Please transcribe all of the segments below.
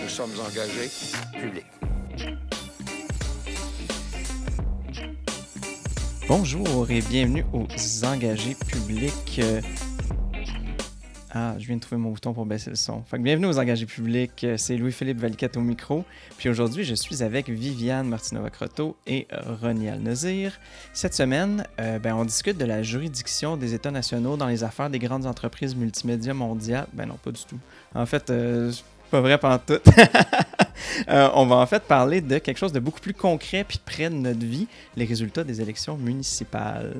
nous sommes engagés publics. Bonjour et bienvenue aux engagés publics. Je viens de trouver mon bouton pour baisser le son. Fait que bienvenue aux engagés publics, c'est Louis-Philippe Valiquette au micro. Puis aujourd'hui, je suis avec Viviane Martinova-Croteau et Ronnie Al-Nazir. Cette semaine, on discute de la juridiction des États nationaux dans les affaires des grandes entreprises multimédia mondiales. Ben non, pas du tout. En fait, c'est pas vrai pantoute. On va en fait parler de quelque chose de beaucoup plus concret puis près de notre vie, les résultats des élections municipales.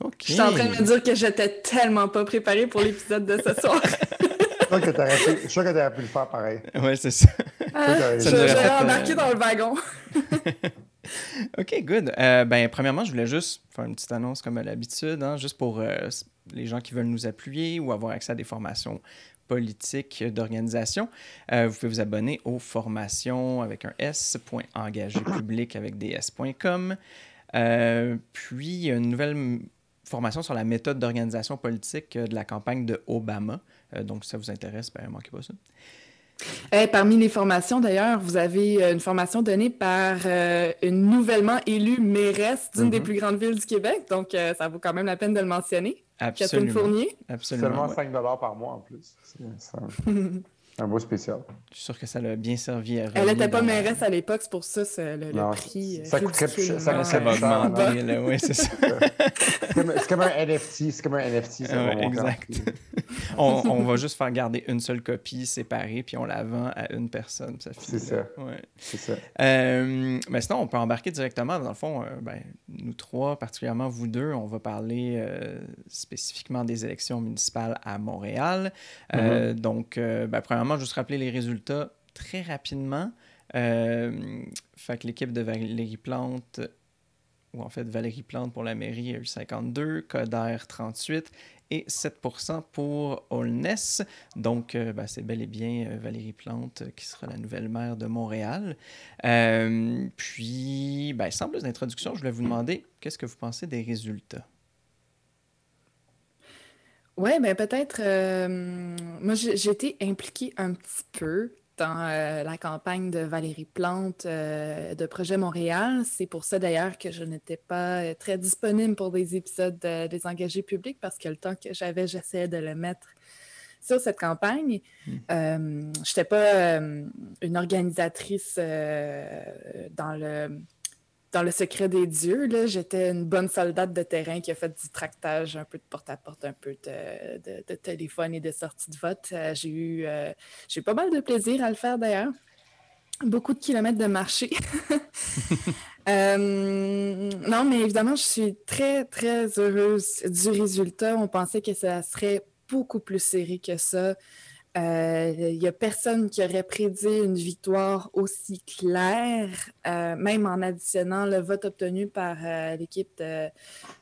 Okay. Je suis en train de me dire que j'étais tellement pas préparée pour l'épisode de ce soir. Je suis sûr que tu aurais pu le faire pareil. Oui, c'est ça. J'aurais embarqué dans le wagon. OK, good. Premièrement, je voulais juste faire une petite annonce comme à l'habitude, juste pour les gens qui veulent nous appuyer ou avoir accès à des formations politiques d'organisation. Vous pouvez vous abonner aux formations avec un s.engagépublic avec des s.com. Puis, il y a une nouvelle formation sur la méthode d'organisation politique de la campagne de Obama. Donc, si ça vous intéresse, ne manquez pas ça. Parmi les formations, d'ailleurs, vous avez une formation donnée par une nouvellement élue mairesse d'une des plus grandes villes du Québec. Donc, ça vaut quand même la peine de le mentionner. Absolument. Catherine Fournier. Absolument. Seulement 5$ par mois en plus. C'est un beau spécial. Je suis sûr que ça l'a bien servi à Ronnie. Elle n'était pas mairesse à l'époque, c'est pour ça le prix. Ça coûterait plus cher. Ça va augmenter, là. Oui, c'est ça. C'est comme un NFT. Exact. On va juste faire garder une seule copie séparée, puis on la vend à une personne. C'est ça. Ouais. C'est ça. Mais sinon, on peut embarquer directement. Dans le fond, nous trois, particulièrement vous deux, on va parler spécifiquement des élections municipales à Montréal. Donc, premièrement, juste rappeler les résultats très rapidement. Fait que l'équipe de Valérie Plante, ou en fait Valérie Plante pour la mairie, a eu 52, Coder 38 et 7% pour Holness. Donc, c'est bel et bien Valérie Plante qui sera la nouvelle maire de Montréal. Puis, sans plus d'introduction, je voulais vous demander qu'est-ce que vous pensez des résultats? Oui, peut-être. Moi, j'ai été impliquée un petit peu dans la campagne de Valérie Plante de Projet Montréal. C'est pour ça, d'ailleurs, que je n'étais pas très disponible pour des épisodes des engagés publics parce que le temps que j'avais, j'essayais de le mettre sur cette campagne. Je n'étais pas une organisatrice dans le secret des dieux, là, j'étais une bonne soldate de terrain qui a fait du tractage, un peu de porte-à-porte, un peu de téléphone et de sortie de vote. J'ai eu pas mal de plaisir à le faire, d'ailleurs. Beaucoup de kilomètres de marché. Non, mais évidemment, je suis très, très heureuse du résultat. On pensait que ça serait beaucoup plus serré que ça. Il n'y a personne qui aurait prédit une victoire aussi claire, même en additionnant le vote obtenu par l'équipe de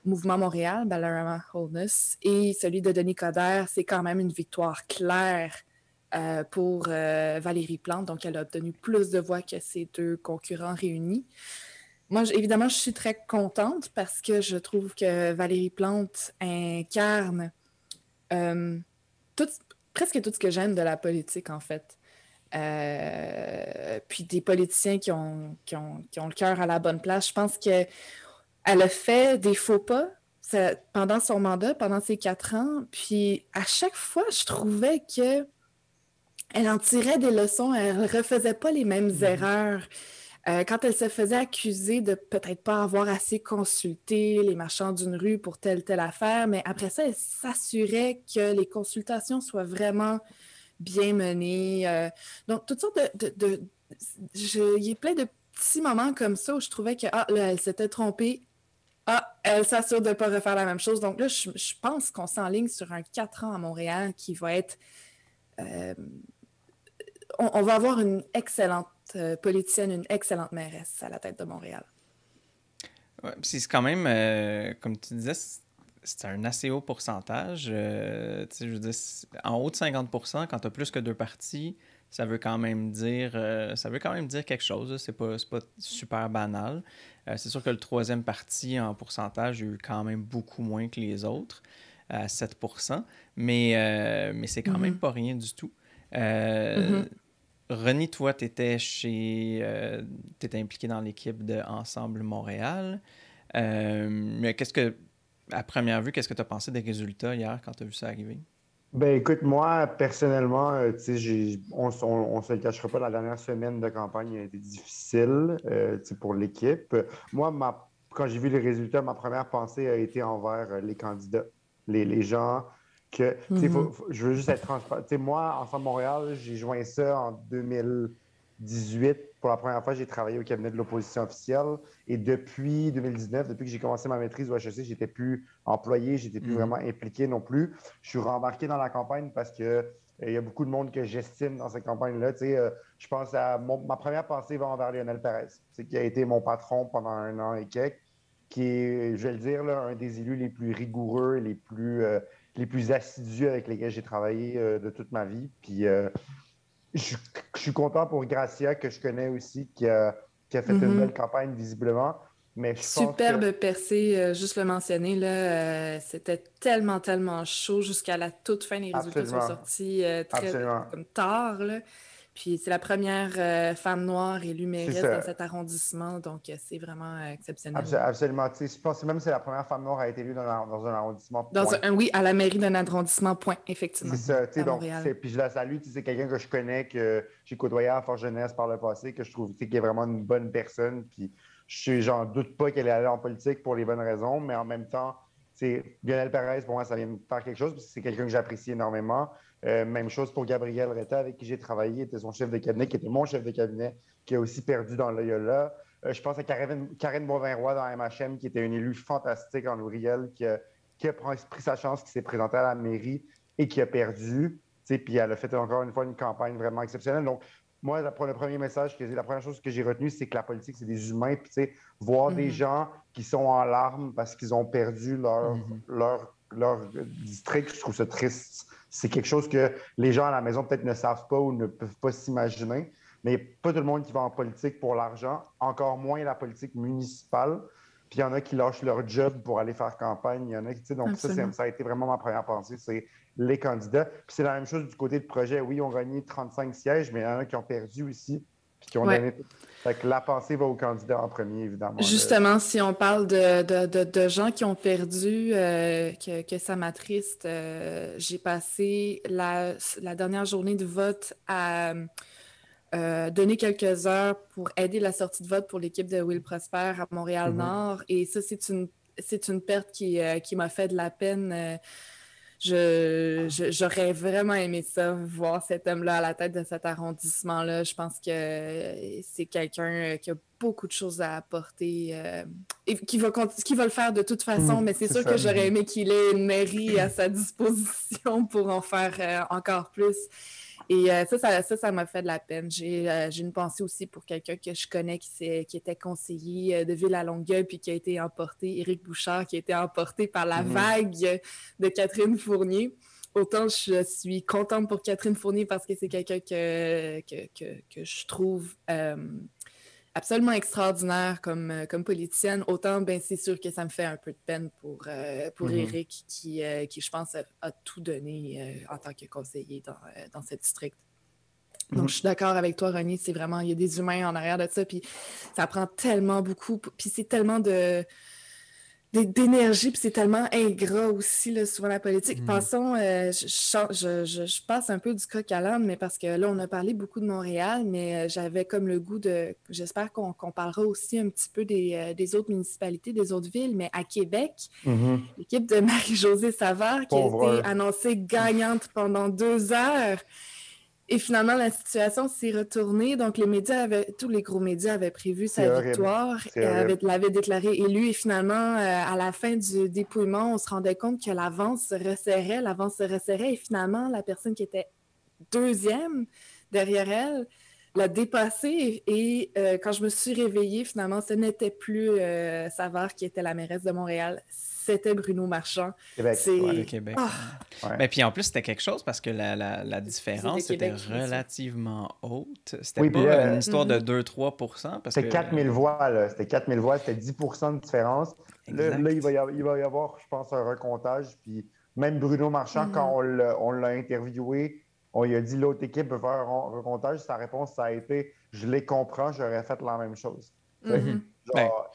Mouvement Montréal, Balarama Holness, et celui de Denis Coderre. C'est quand même une victoire claire pour Valérie Plante. Donc, elle a obtenu plus de voix que ses deux concurrents réunis. Moi, évidemment, je suis très contente parce que je trouve que Valérie Plante incarne presque tout ce que j'aime de la politique, en fait. Puis des politiciens qui ont le cœur à la bonne place. Je pense qu'elle a fait des faux pas pendant son mandat, pendant ses 4 ans. Puis à chaque fois, je trouvais qu'elle en tirait des leçons. Elle ne refaisait pas les mêmes erreurs. Quand elle se faisait accuser de peut-être pas avoir assez consulté les marchands d'une rue pour telle affaire, mais après ça, elle s'assurait que les consultations soient vraiment bien menées. Donc, toutes sortes il y a plein de petits moments comme ça où je trouvais que là, elle s'était trompée. Elle s'assure de ne pas refaire la même chose. Donc là, je pense qu'on s'enligne sur un 4 ans à Montréal qui va être... on va avoir une excellente politicienne, une excellente mairesse à la tête de Montréal. Ouais, c'est quand même, comme tu disais, c'est un assez haut pourcentage. Je veux dire, en haut de 50%, quand tu as plus que 2 partis, ça veut quand même dire, quelque chose. C'est pas super banal. C'est sûr que le troisième parti, en pourcentage, a eu quand même beaucoup moins que les autres, à 7%, mais c'est quand même pas rien du tout. Ronnie, toi, tu étais impliqué dans l'équipe de Ensemble Montréal. Mais à première vue, qu'est-ce que tu as pensé des résultats hier quand tu as vu ça arriver? Ben écoute, moi, personnellement, tu sais, on se le cachera pas, la dernière semaine de campagne a été difficile, tu sais, pour l'équipe. Moi, quand j'ai vu les résultats, ma première pensée a été envers les candidats, les gens que, tu sais, je veux juste être transparent. Tu sais, moi, Ensemble Montréal, j'ai joint ça en 2018. Pour la première fois, j'ai travaillé au cabinet de l'opposition officielle. Et depuis 2019, depuis que j'ai commencé ma maîtrise au HEC, j'étais plus employé, j'étais plus vraiment impliqué non plus. Je suis rembarqué dans la campagne parce que il y a beaucoup de monde que j'estime dans cette campagne-là. Tu sais, je pense à ma première pensée va envers Lionel Pérez, qui a été mon patron pendant 1 an et quelques, qui est, je vais le dire, là, un des élus les plus rigoureux, les plus assidus avec lesquels j'ai travaillé de toute ma vie. Puis je suis content pour Gracia, que je connais aussi, qui a fait une belle campagne visiblement. Mais je Superbe pense que... percée, juste le mentionner, là, c'était tellement, tellement chaud jusqu'à la toute fin. Les résultats sont sortis comme tard, là. Puis c'est la première femme noire élue mairesse dans cet arrondissement, donc c'est vraiment exceptionnel. Absolument. Je pense même que c'est la première femme noire à être élue dans un arrondissement. Oui, à la mairie d'un arrondissement, point, effectivement. C'est ça, donc, puis je la salue, c'est quelqu'un que je connais, que j'ai côtoyé à Force Jeunesse par le passé, que je trouve qu'il est vraiment une bonne personne, puis j'en doute pas qu'elle est allée en politique pour les bonnes raisons, mais en même temps, Lionel Pérez, pour moi, ça vient me faire quelque chose, parce que c'est quelqu'un que j'apprécie énormément. Même chose pour Gabriel Retta, avec qui j'ai travaillé, était son chef de cabinet, qui était mon chef de cabinet, qui a aussi perdu dans Loyola. Je pense à Karine Boivin-Roy dans MHM, qui était une élue fantastique en Ouvriel, qui a pris sa chance, qui s'est présentée à la mairie et qui a perdu. Puis elle a fait encore une fois une campagne vraiment exceptionnelle. Donc, moi, la première chose que j'ai retenue, c'est que la politique, c'est des humains. Puis, voir des gens qui sont en larmes parce qu'ils ont perdu leur district, je trouve ça triste. C'est quelque chose que les gens à la maison peut-être ne savent pas ou ne peuvent pas s'imaginer. Mais pas tout le monde qui va en politique pour l'argent, encore moins la politique municipale. Puis il y en a qui lâchent leur job pour aller faire campagne. Il y en a qui, donc ça a été vraiment ma première pensée, c'est les candidats. Puis c'est la même chose du côté de projet. Oui, ils ont gagné 35 sièges, mais il y en a qui ont perdu aussi, puis qui ont donné... Fait que la pensée va aux candidats en premier, évidemment. Justement, si on parle de gens qui ont perdu, que ça m'attriste, j'ai passé la dernière journée de vote à... donner quelques heures pour aider la sortie de vote pour l'équipe de Will Prosper à Montréal-Nord. Et ça, c'est une perte qui m'a fait de la peine. J'aurais vraiment aimé ça, voir cet homme-là à la tête de cet arrondissement-là. Je pense que c'est quelqu'un qui a beaucoup de choses à apporter et qui va le faire de toute façon, mais c'est sûr que j'aurais aimé qu'il ait une mairie à sa disposition pour en faire encore plus. Et ça m'a fait de la peine. J'ai une pensée aussi pour quelqu'un que je connais qui était conseiller de ville à Longueuil puis qui a été emporté, Éric Bouchard, qui a été emporté par la vague de Catherine Fournier. Autant je suis contente pour Catherine Fournier parce que c'est quelqu'un que je trouve absolument extraordinaire comme politicienne. Autant, c'est sûr que ça me fait un peu de peine pour Éric, qui, je pense, a tout donné en tant que conseiller dans ce district. Donc, je suis d'accord avec toi, Ronnie. C'est vraiment, il y a des humains en arrière de ça, puis ça prend tellement beaucoup, puis c'est tellement d'énergie, puis c'est tellement ingrat aussi, là, souvent la politique. Passons, je passe un peu du coq à l'âne, mais parce que là, on a parlé beaucoup de Montréal, mais j'avais comme le goût j'espère qu'on parlera aussi un petit peu des autres municipalités, des autres villes, mais à Québec, l'équipe de Marie-Josée Savard, qui a été annoncée gagnante pendant 2 heures. Et finalement, la situation s'est retournée. Donc, tous les gros médias avaient prévu sa victoire. L'avaient déclaré élu. Et finalement, à la fin du dépouillement, on se rendait compte que l'avance se resserrait. Et finalement, la personne qui était deuxième derrière elle l'a dépassé et quand je me suis réveillée, finalement, ce n'était plus Savard qui était la mairesse de Montréal, c'était Bruno Marchand. Québec, de Québec. Ouais. Ben, puis en plus, c'était quelque chose parce que la différence était relativement haute. C'était pas une histoire de 2-3%. C'était 4000 voix, là. C'était 4000 voix, c'était 10% de différence. Là, il va y avoir, je pense, un recomptage. Puis même Bruno Marchand, quand on l'a interviewé, on lui a dit l'autre équipe veut faire un recomptage. Sa réponse, ça a été « Je les comprends, j'aurais fait la même chose. » Genre,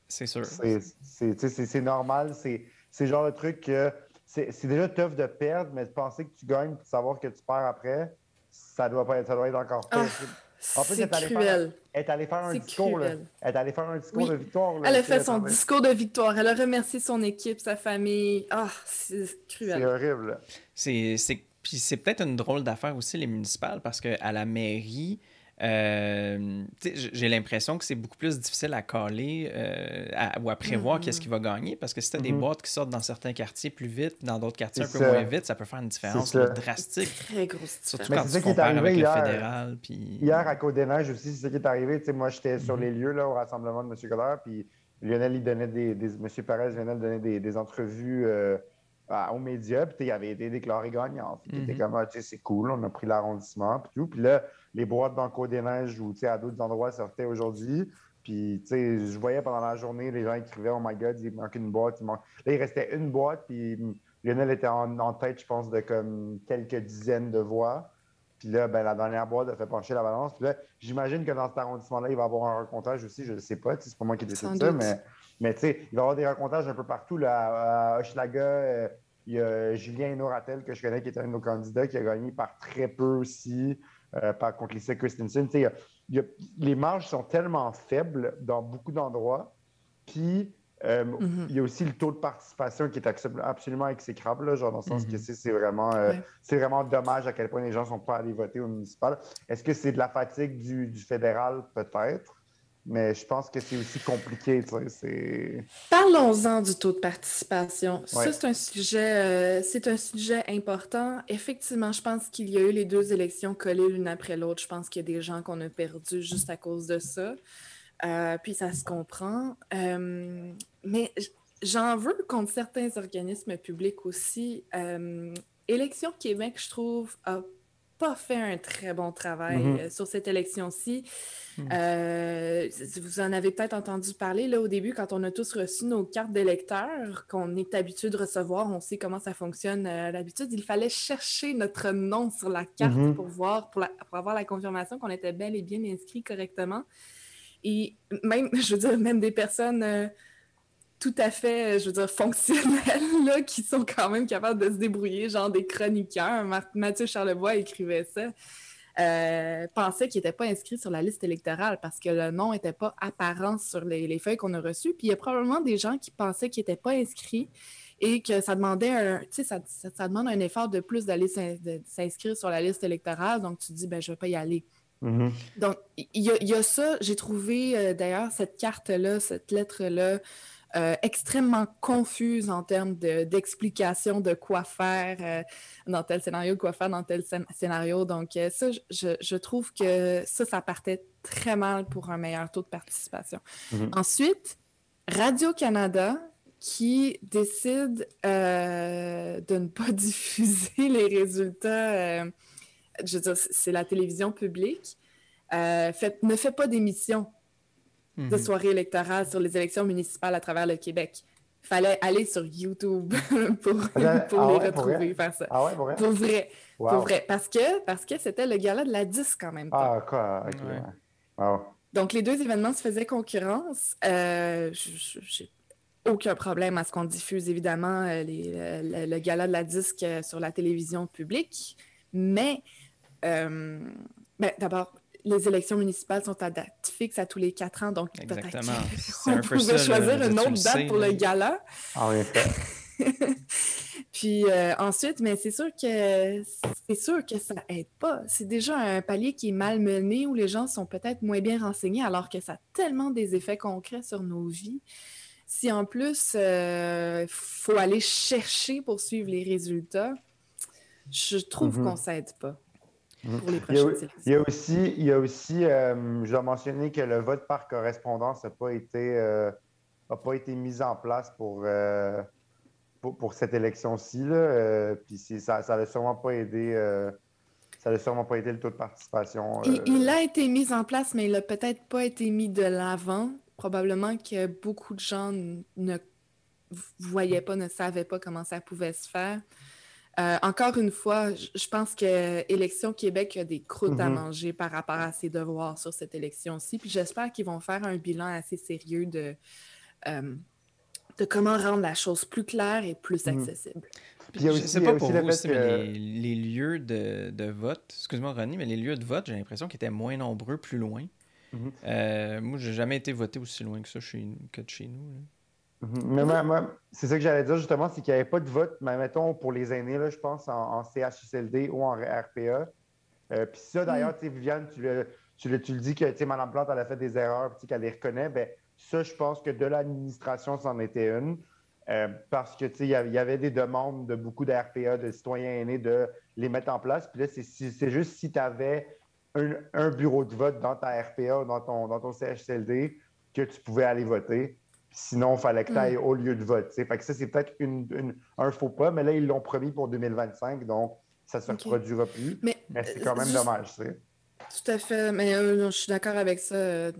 c'est sûr. C'est normal. C'est le genre de truc que c'est déjà tough de perdre, mais de penser que tu gagnes et de savoir que tu perds après, ça doit être encore pire. En plus, elle est allée faire un discours. Là. Elle est allée faire un discours de victoire. Là, elle a fait son discours de victoire. Elle a remercié son équipe, sa famille. C'est cruel. C'est horrible. Puis c'est peut-être une drôle d'affaire aussi, les municipales, parce qu'à la mairie, j'ai l'impression que c'est beaucoup plus difficile à caler ou à prévoir qu'est-ce qui va gagner, parce que si tu as des boîtes qui sortent dans certains quartiers plus vite, dans d'autres quartiers un peu moins vite, ça peut faire une différence drastique. Très grosse différence. Surtout quand tu compares avec le fédéral. Puis... Hier, à Côte-des-Neiges aussi, c'est ce qui est arrivé. Moi, j'étais sur les lieux là, au rassemblement de M. Godard, puis Lionel, il donnait M. Perez, Lionel donnait des entrevues aux médias, puis il avait été déclaré gagnant. Puis il était comme, c'est cool, on a pris l'arrondissement, puis tout. Puis là, les boîtes dans Côte-des-Neiges ou à d'autres endroits sortaient aujourd'hui. Puis, je voyais pendant la journée, les gens écrivaient « Oh my God, il manque une boîte. » Là, il restait une boîte, puis Lionel était en tête, je pense, de comme quelques dizaines de voix. Puis là, la dernière boîte a fait pencher la balance. Puis là, j'imagine que dans cet arrondissement-là, il va y avoir un recomptage aussi. Je ne sais pas, c'est pas moi qui décide ça, mais il va y avoir des recomptages un peu partout. Là, à Hochelaga, il y a Julien Hénaud-Ratel, que je connais, qui est un de nos candidats, qui a gagné par très peu aussi, contre Lisa Christensen. Les marges sont tellement faibles dans beaucoup d'endroits. Puis, il y a aussi le taux de participation qui est absolument exécrable, là, genre dans le sens que c'est vraiment dommage à quel point les gens ne sont pas allés voter au municipal. Est-ce que c'est de la fatigue du fédéral? Peut-être. Mais je pense que c'est aussi compliqué. Parlons-en du taux de participation. Ouais. Ça, c'est un sujet important. Effectivement, je pense qu'il y a eu les deux élections collées l'une après l'autre. Je pense qu'il y a des gens qu'on a perdus juste à cause de ça. Puis ça se comprend. Mais j'en veux contre certains organismes publics aussi. Élection Québec, je trouve, a pas fait un très bon travail sur cette élection-ci. Vous en avez peut-être entendu parler là, au début, quand on a tous reçu nos cartes d'électeurs, qu'on est habitué de recevoir, on sait comment ça fonctionne d'habitude. Il fallait chercher notre nom sur la carte pour avoir la confirmation qu'on était bel et bien inscrit correctement. Et même, je veux dire, même des personnes tout à fait, je veux dire, fonctionnelles, là, qui sont quand même capables de se débrouiller, genre des chroniqueurs. Mathieu Charlebois écrivait ça. Pensait qu'il n'était pas inscrit sur la liste électorale parce que le nom n'était pas apparent sur les feuilles qu'on a reçues. Puis il y a probablement des gens qui pensaient qu'ils n'étaient pas inscrits et que ça demandait ça demande un effort de plus d'aller s'inscrire sur la liste électorale. Donc tu te dis, je ne vais pas y aller. Donc, il y a ça. J'ai trouvé d'ailleurs cette carte-là, cette lettre-là, extrêmement confuse en termes d'explication de quoi faire dans tel scénario, quoi faire dans tel scénario. Donc, ça, je trouve que ça partait très mal pour un meilleur taux de participation. Ensuite, Radio-Canada qui décide de ne pas diffuser les résultats. Je veux dire, c'est la télévision publique, ne fait pas d'émission de soirée électorale sur les élections municipales à travers le Québec. Il fallait aller sur YouTube pour les retrouver, faire ça. Ah ouais, pour vrai? Pour vrai. Wow. Pour vrai. Parce que c'était le gala de la disque en même temps. Ah, quoi? OK. Ouais. Wow. Donc, les deux événements se faisaient concurrence. J'ai aucun problème à ce qu'on diffuse, évidemment, le gala de la disque sur la télévision publique. Mais, d'abord, les élections municipales sont à date fixe à tous les 4 ans, donc peut-être qu'on pouvait choisir une autre date pour le gala. En effet. Puis ensuite, mais c'est sûr que ça aide pas. C'est déjà un palier qui est mal mené où les gens sont peut-être moins bien renseignés alors que ça a tellement des effets concrets sur nos vies. Si en plus, faut aller chercher pour suivre les résultats, je trouve qu'on s'aide pas. pour les Il y a, prochaines il y a élections. aussi, je dois mentionner que le vote par correspondance n'a pas été mis en place pour cette élection-ci, là. Puis ça n'a sûrement pas aidé. Ça n'a sûrement pas aidé le taux de participation. Il a été mis en place, mais il n'a peut-être pas été mis de l'avant. Probablement que beaucoup de gens ne voyaient pas, ne savaient pas comment ça pouvait se faire. Encore une fois, je pense que Élection Québec a des croûtes à manger par rapport à ses devoirs sur cette élection-ci. Puis j'espère qu'ils vont faire un bilan assez sérieux de comment rendre la chose plus claire et plus accessible. Puis il y a Je aussi, sais il y a pas aussi pour le vous fait aussi, que... mais les lieux de vote, excuse-moi Ronnie, mais les lieux de vote, j'ai l'impression qu'ils étaient moins nombreux plus loin. Moi, j'ai jamais été voté aussi loin que ça que de chez nous, là. Mais c'est ça que j'allais dire justement, c'est qu'il n'y avait pas de vote, mais mettons pour les aînés, là, je pense, en CHSLD ou en RPA. Puis ça, d'ailleurs, tu sais, Viviane, tu le dis que Mme Plante, elle a fait des erreurs, puis qu'elle les reconnaît. Ben, ça, je pense que de l'administration, c'en était une. Parce que, tu sais, il y avait des demandes de beaucoup de RPA, de citoyens aînés, de les mettre en place. Puis là, c'est juste si tu avais un bureau de vote dans ta RPA ou dans ton CHSLD que tu pouvais aller voter. Sinon, il fallait que tu ailles au lieu de vote. T'sais. Fait que ça, c'est peut-être un faux pas, mais là, ils l'ont promis pour 2025, donc ça ne se reproduira plus. Mais c'est quand même dommage. T'sais. Tout à fait, mais je suis d'accord avec ça.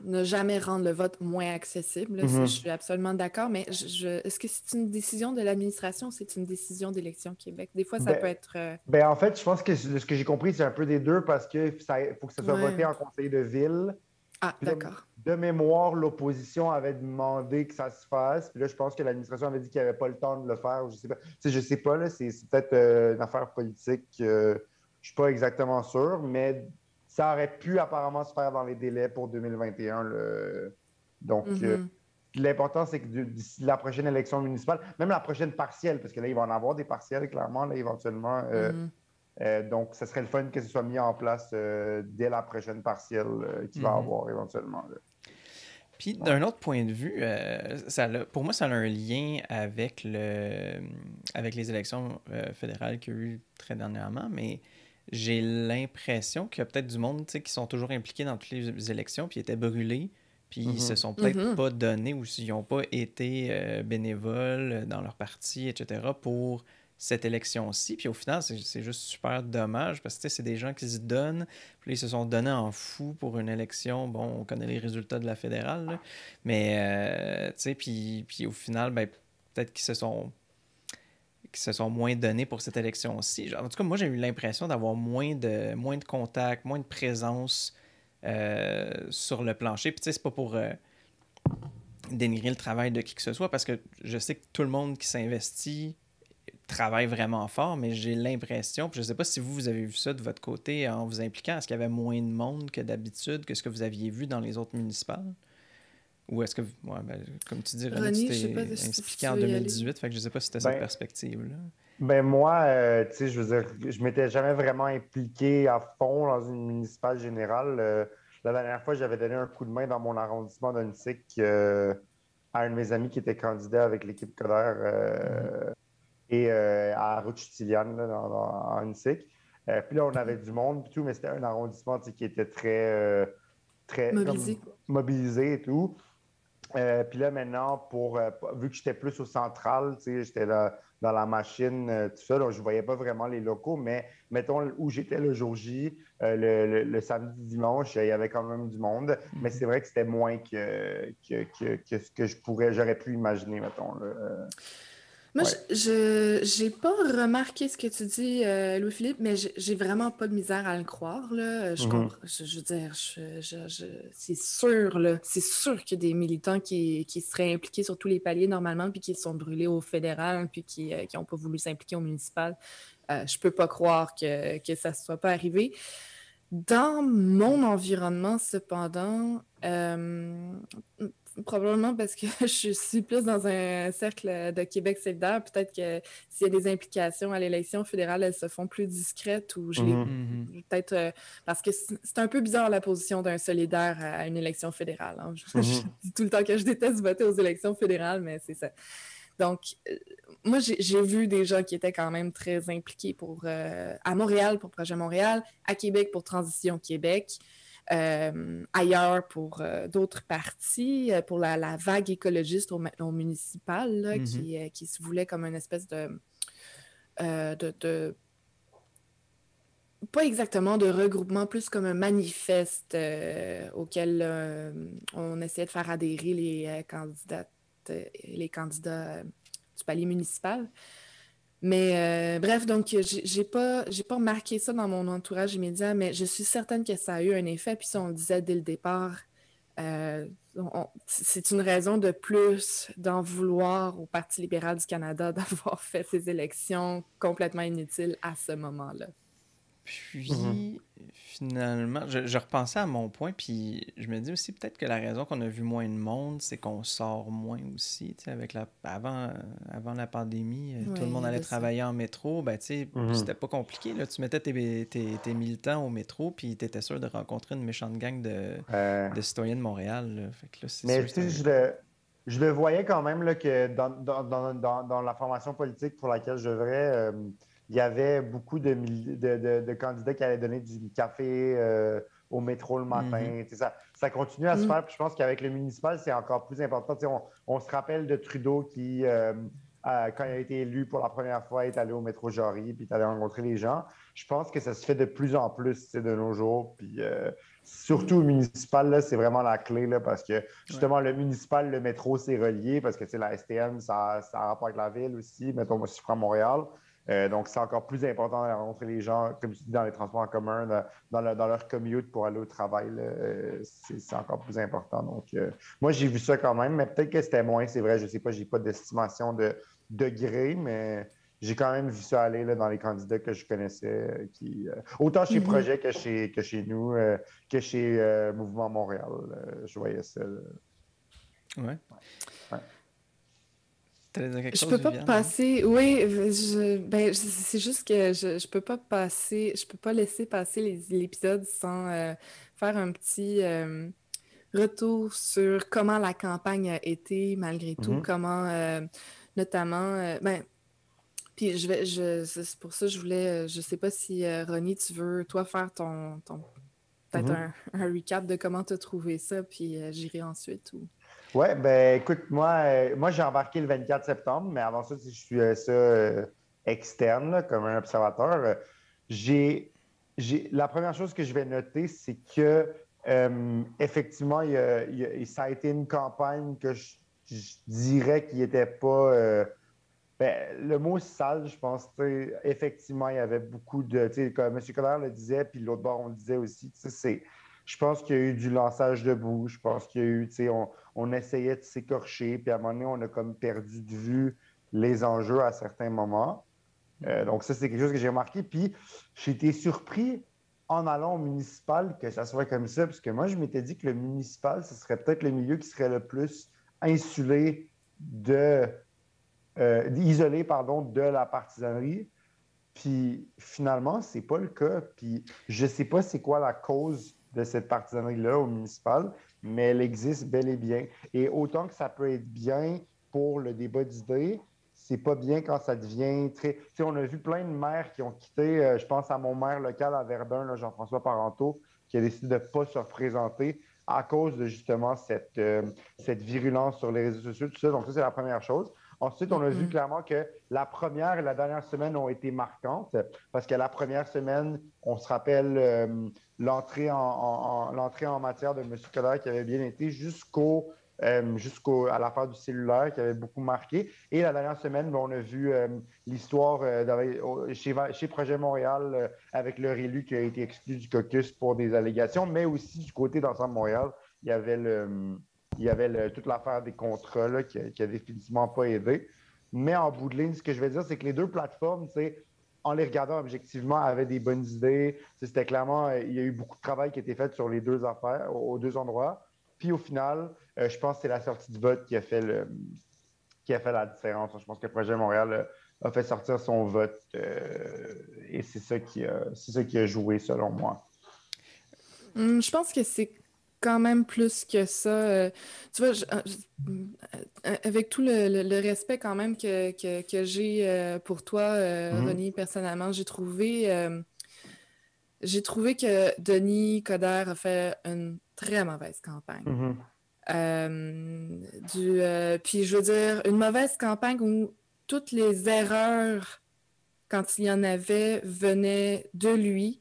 Ne jamais rendre le vote moins accessible. Là, ça, je suis absolument d'accord, mais est-ce que c'est une décision de l'administration ou c'est une décision d'Élection Québec? Des fois, ça peut être... en fait, je pense que ce que j'ai compris, c'est un peu des deux parce qu'il faut que ça soit voté en conseil de ville. Ah, d'accord. De mémoire, l'opposition avait demandé que ça se fasse. Puis là, je pense que l'administration avait dit qu'il n'y avait pas le temps de le faire. Je sais pas. Je sais pas, là, c'est peut-être une affaire politique. Je suis pas exactement sûr, mais ça aurait pu apparemment se faire dans les délais pour 2021. Donc, l'important, c'est que d'ici la prochaine élection municipale, même la prochaine partielle, parce que là, il va en avoir des partielles, clairement, là, éventuellement. Donc, ce serait le fun que ce soit mis en place dès la prochaine partielle qu'il va avoir éventuellement. Là. Puis, d'un autre point de vue, pour moi, ça a un lien avec les élections fédérales qu'il y a eu très dernièrement, mais j'ai l'impression qu'il y a peut-être du monde qui sont toujours impliqués dans toutes les élections, puis étaient brûlés, puis ils se sont peut-être pas donnés ou s'ils n'ont pas été bénévoles dans leur parti, etc., pour cette élection-ci. Puis au final, c'est juste super dommage parce que c'est des gens qui se donnent. Puis là, ils se sont donnés en fou pour une élection. Bon, on connaît les résultats de la fédérale, là. Mais, tu sais, puis au final, ben, peut-être qu'ils se sont moins donnés pour cette élection-ci. En tout cas, moi, j'ai eu l'impression d'avoir moins de contacts, moins de présence sur le plancher. Puis tu sais, c'est pas pour dénigrer le travail de qui que ce soit parce que je sais que tout le monde qui s'investit travaille vraiment fort, mais j'ai l'impression, puis je ne sais pas si vous avez vu ça de votre côté en vous impliquant, est-ce qu'il y avait moins de monde que d'habitude, que ce que vous aviez vu dans les autres municipales? Ou est-ce que, comme tu dis, René, tu t'es impliqué en 2018, fait que je ne sais pas si c'était cette perspective-là. Moi, tu sais, je veux dire, je m'étais jamais vraiment impliqué à fond dans une municipale générale. La dernière fois, j'avais donné un coup de main dans mon arrondissement d'Unsick à un de mes amis qui était candidat avec l'équipe Coder. Et à Route-Chutiliane, en Unsick. Puis là, on avait du monde, tout, mais c'était un arrondissement qui était très mobilisé et tout. Puis là, maintenant, vu que j'étais plus au central, j'étais là, dans la machine, tout ça, donc je ne voyais pas vraiment les locaux, mais mettons où j'étais le jour J, le samedi, dimanche, il y avait quand même du monde, mais c'est vrai que c'était moins que ce que j'aurais pu imaginer, mettons. Là. Moi, j'ai pas remarqué ce que tu dis, Louis-Philippe, mais j'ai vraiment pas de misère à le croire, là. Je comprends. Je veux dire, c'est sûr, là. C'est sûr qu'il y a des militants qui seraient impliqués sur tous les paliers normalement, puis qui sont brûlés au fédéral, puis qui n'ont pas voulu s'impliquer au municipal. Je peux pas croire que ça ne soit pas arrivé. Dans mon environnement, cependant, probablement parce que je suis plus dans un cercle de Québec solidaire. Peut-être que s'il y a des implications à l'élection fédérale, elles se font plus discrètes ou je l'ai peut-être... parce que c'est un peu bizarre la position d'un solidaire à une élection fédérale. Hein. Je dis tout le temps que je déteste voter aux élections fédérales, mais c'est ça. Donc, moi, j'ai vu des gens qui étaient quand même très impliqués à Montréal pour Projet Montréal, à Québec pour Transition Québec, ailleurs pour d'autres partis, pour la vague écologiste au municipal, là, qui se voulait comme une espèce de pas exactement de regroupement, plus comme un manifeste auquel on essayait de faire adhérer les candidats du palier municipal. Mais bref, donc j'ai pas remarqué ça dans mon entourage immédiat, mais je suis certaine que ça a eu un effet. Puis ça, on le disait dès le départ, c'est une raison de plus d'en vouloir au Parti libéral du Canada d'avoir fait ces élections complètement inutiles à ce moment-là. Puis, finalement, je repensais à mon point, puis je me dis aussi peut-être que la raison qu'on a vu moins de monde, c'est qu'on sort moins aussi. Tu sais, avant la pandémie, tout le monde allait travailler en métro. Ben, tu sais, c'était pas compliqué, là. Tu mettais tes militants au métro, puis tu étais sûr de rencontrer une méchante gang de citoyens de Montréal, là. Fait que là, c'est mais sûr, tu sais, je le voyais quand même là, que dans la formation politique pour laquelle je devrais, il y avait beaucoup de candidats qui allaient donner du café au métro le matin. Ça continue à se faire. Puis je pense qu'avec le municipal, c'est encore plus important. On se rappelle de Trudeau qui, quand il a été élu pour la première fois, est allé au métro Jory puis est allé rencontrer les gens. Je pense que ça se fait de plus en plus de nos jours. Puis surtout au municipal, là, c'est vraiment la clé là, parce que justement, le municipal, le métro, c'est relié parce que la STM, ça a rapport avec la ville aussi. Mettons, moi, si je prends Montréal. Donc, c'est encore plus important de rencontrer les gens, comme tu dis, dans les transports en commun, dans leur commute pour aller au travail. C'est encore plus important. Donc, moi, j'ai vu ça quand même, mais peut-être que c'était moins, c'est vrai. Je ne sais pas, je n'ai pas d'estimation de degré, mais j'ai quand même vu ça aller là, dans les candidats que je connaissais, autant chez Projet que chez nous, que chez Mouvement Montréal. Je voyais ça. Ouais. Je peux pas passer. Oui, c'est juste que je peux pas laisser passer l'épisode sans faire un petit retour sur comment la campagne a été malgré tout, comment notamment puis c'est pour ça que je voulais, je sais pas si Ronnie, tu veux toi faire ton peut-être un recap de comment tu as trouvé ça, puis j'irai ensuite ou. Oui, ben écoute, moi j'ai embarqué le 24 septembre, mais avant ça, je suis externe, là, comme un observateur. La première chose que je vais noter, c'est que effectivement, ça a été une campagne que je dirais qu'il n'était pas. Le mot sale, je pense, effectivement, il y avait beaucoup de. Comme M. Collère le disait, puis l'autre bord, on le disait aussi, je pense qu'il y a eu du lançage de boue. Je pense qu'il y a eu, on essayait de s'écorcher, puis à un moment donné, on a comme perdu de vue les enjeux à certains moments. Donc, ça, c'est quelque chose que j'ai remarqué. Puis, j'ai été surpris en allant au municipal que ça soit comme ça, parce que moi, je m'étais dit que le municipal, ce serait peut-être le milieu qui serait le plus insulé isolé, de la partisanerie. Puis, finalement, c'est pas le cas. Puis, je sais pas c'est quoi la cause de cette partisanerie-là au municipal, mais elle existe bel et bien. Et autant que ça peut être bien pour le débat d'idées, c'est pas bien quand ça devient très... on a vu plein de maires qui ont quitté, je pense à mon maire local à Verdun, là, Jean-François Parenteau, qui a décidé de ne pas se représenter à cause de justement cette virulence sur les réseaux sociaux, tout ça. Donc ça, c'est la première chose. Ensuite, on a vu clairement que la première et la dernière semaine ont été marquantes parce que la première semaine, on se rappelle l'entrée en matière de M. Collère qui avait bien été jusqu'à l'affaire du cellulaire qui avait beaucoup marqué. Et la dernière semaine, on a vu l'histoire chez Projet Montréal avec leur élu qui a été exclu du caucus pour des allégations, mais aussi du côté d'Ensemble Montréal, il y avait toute l'affaire des contrats là, qui a définitivement pas aidé. Mais en bout de ligne, ce que je vais dire, c'est que les deux plateformes, en les regardant objectivement, avaient des bonnes idées. C'était clairement, il y a eu beaucoup de travail qui a été fait sur les deux affaires, aux deux endroits. Puis au final, je pense que c'est la sortie du vote qui a fait la différence. Je pense que le Projet Montréal a fait sortir son vote et c'est ça qui a joué selon moi. Je pense que c'est quand même plus que ça. Tu vois, avec tout le respect quand même que j'ai pour toi, Ronnie, personnellement, j'ai trouvé que Denis Coderre a fait une très mauvaise campagne. Puis je veux dire, une mauvaise campagne où toutes les erreurs, quand il y en avait, venaient de lui.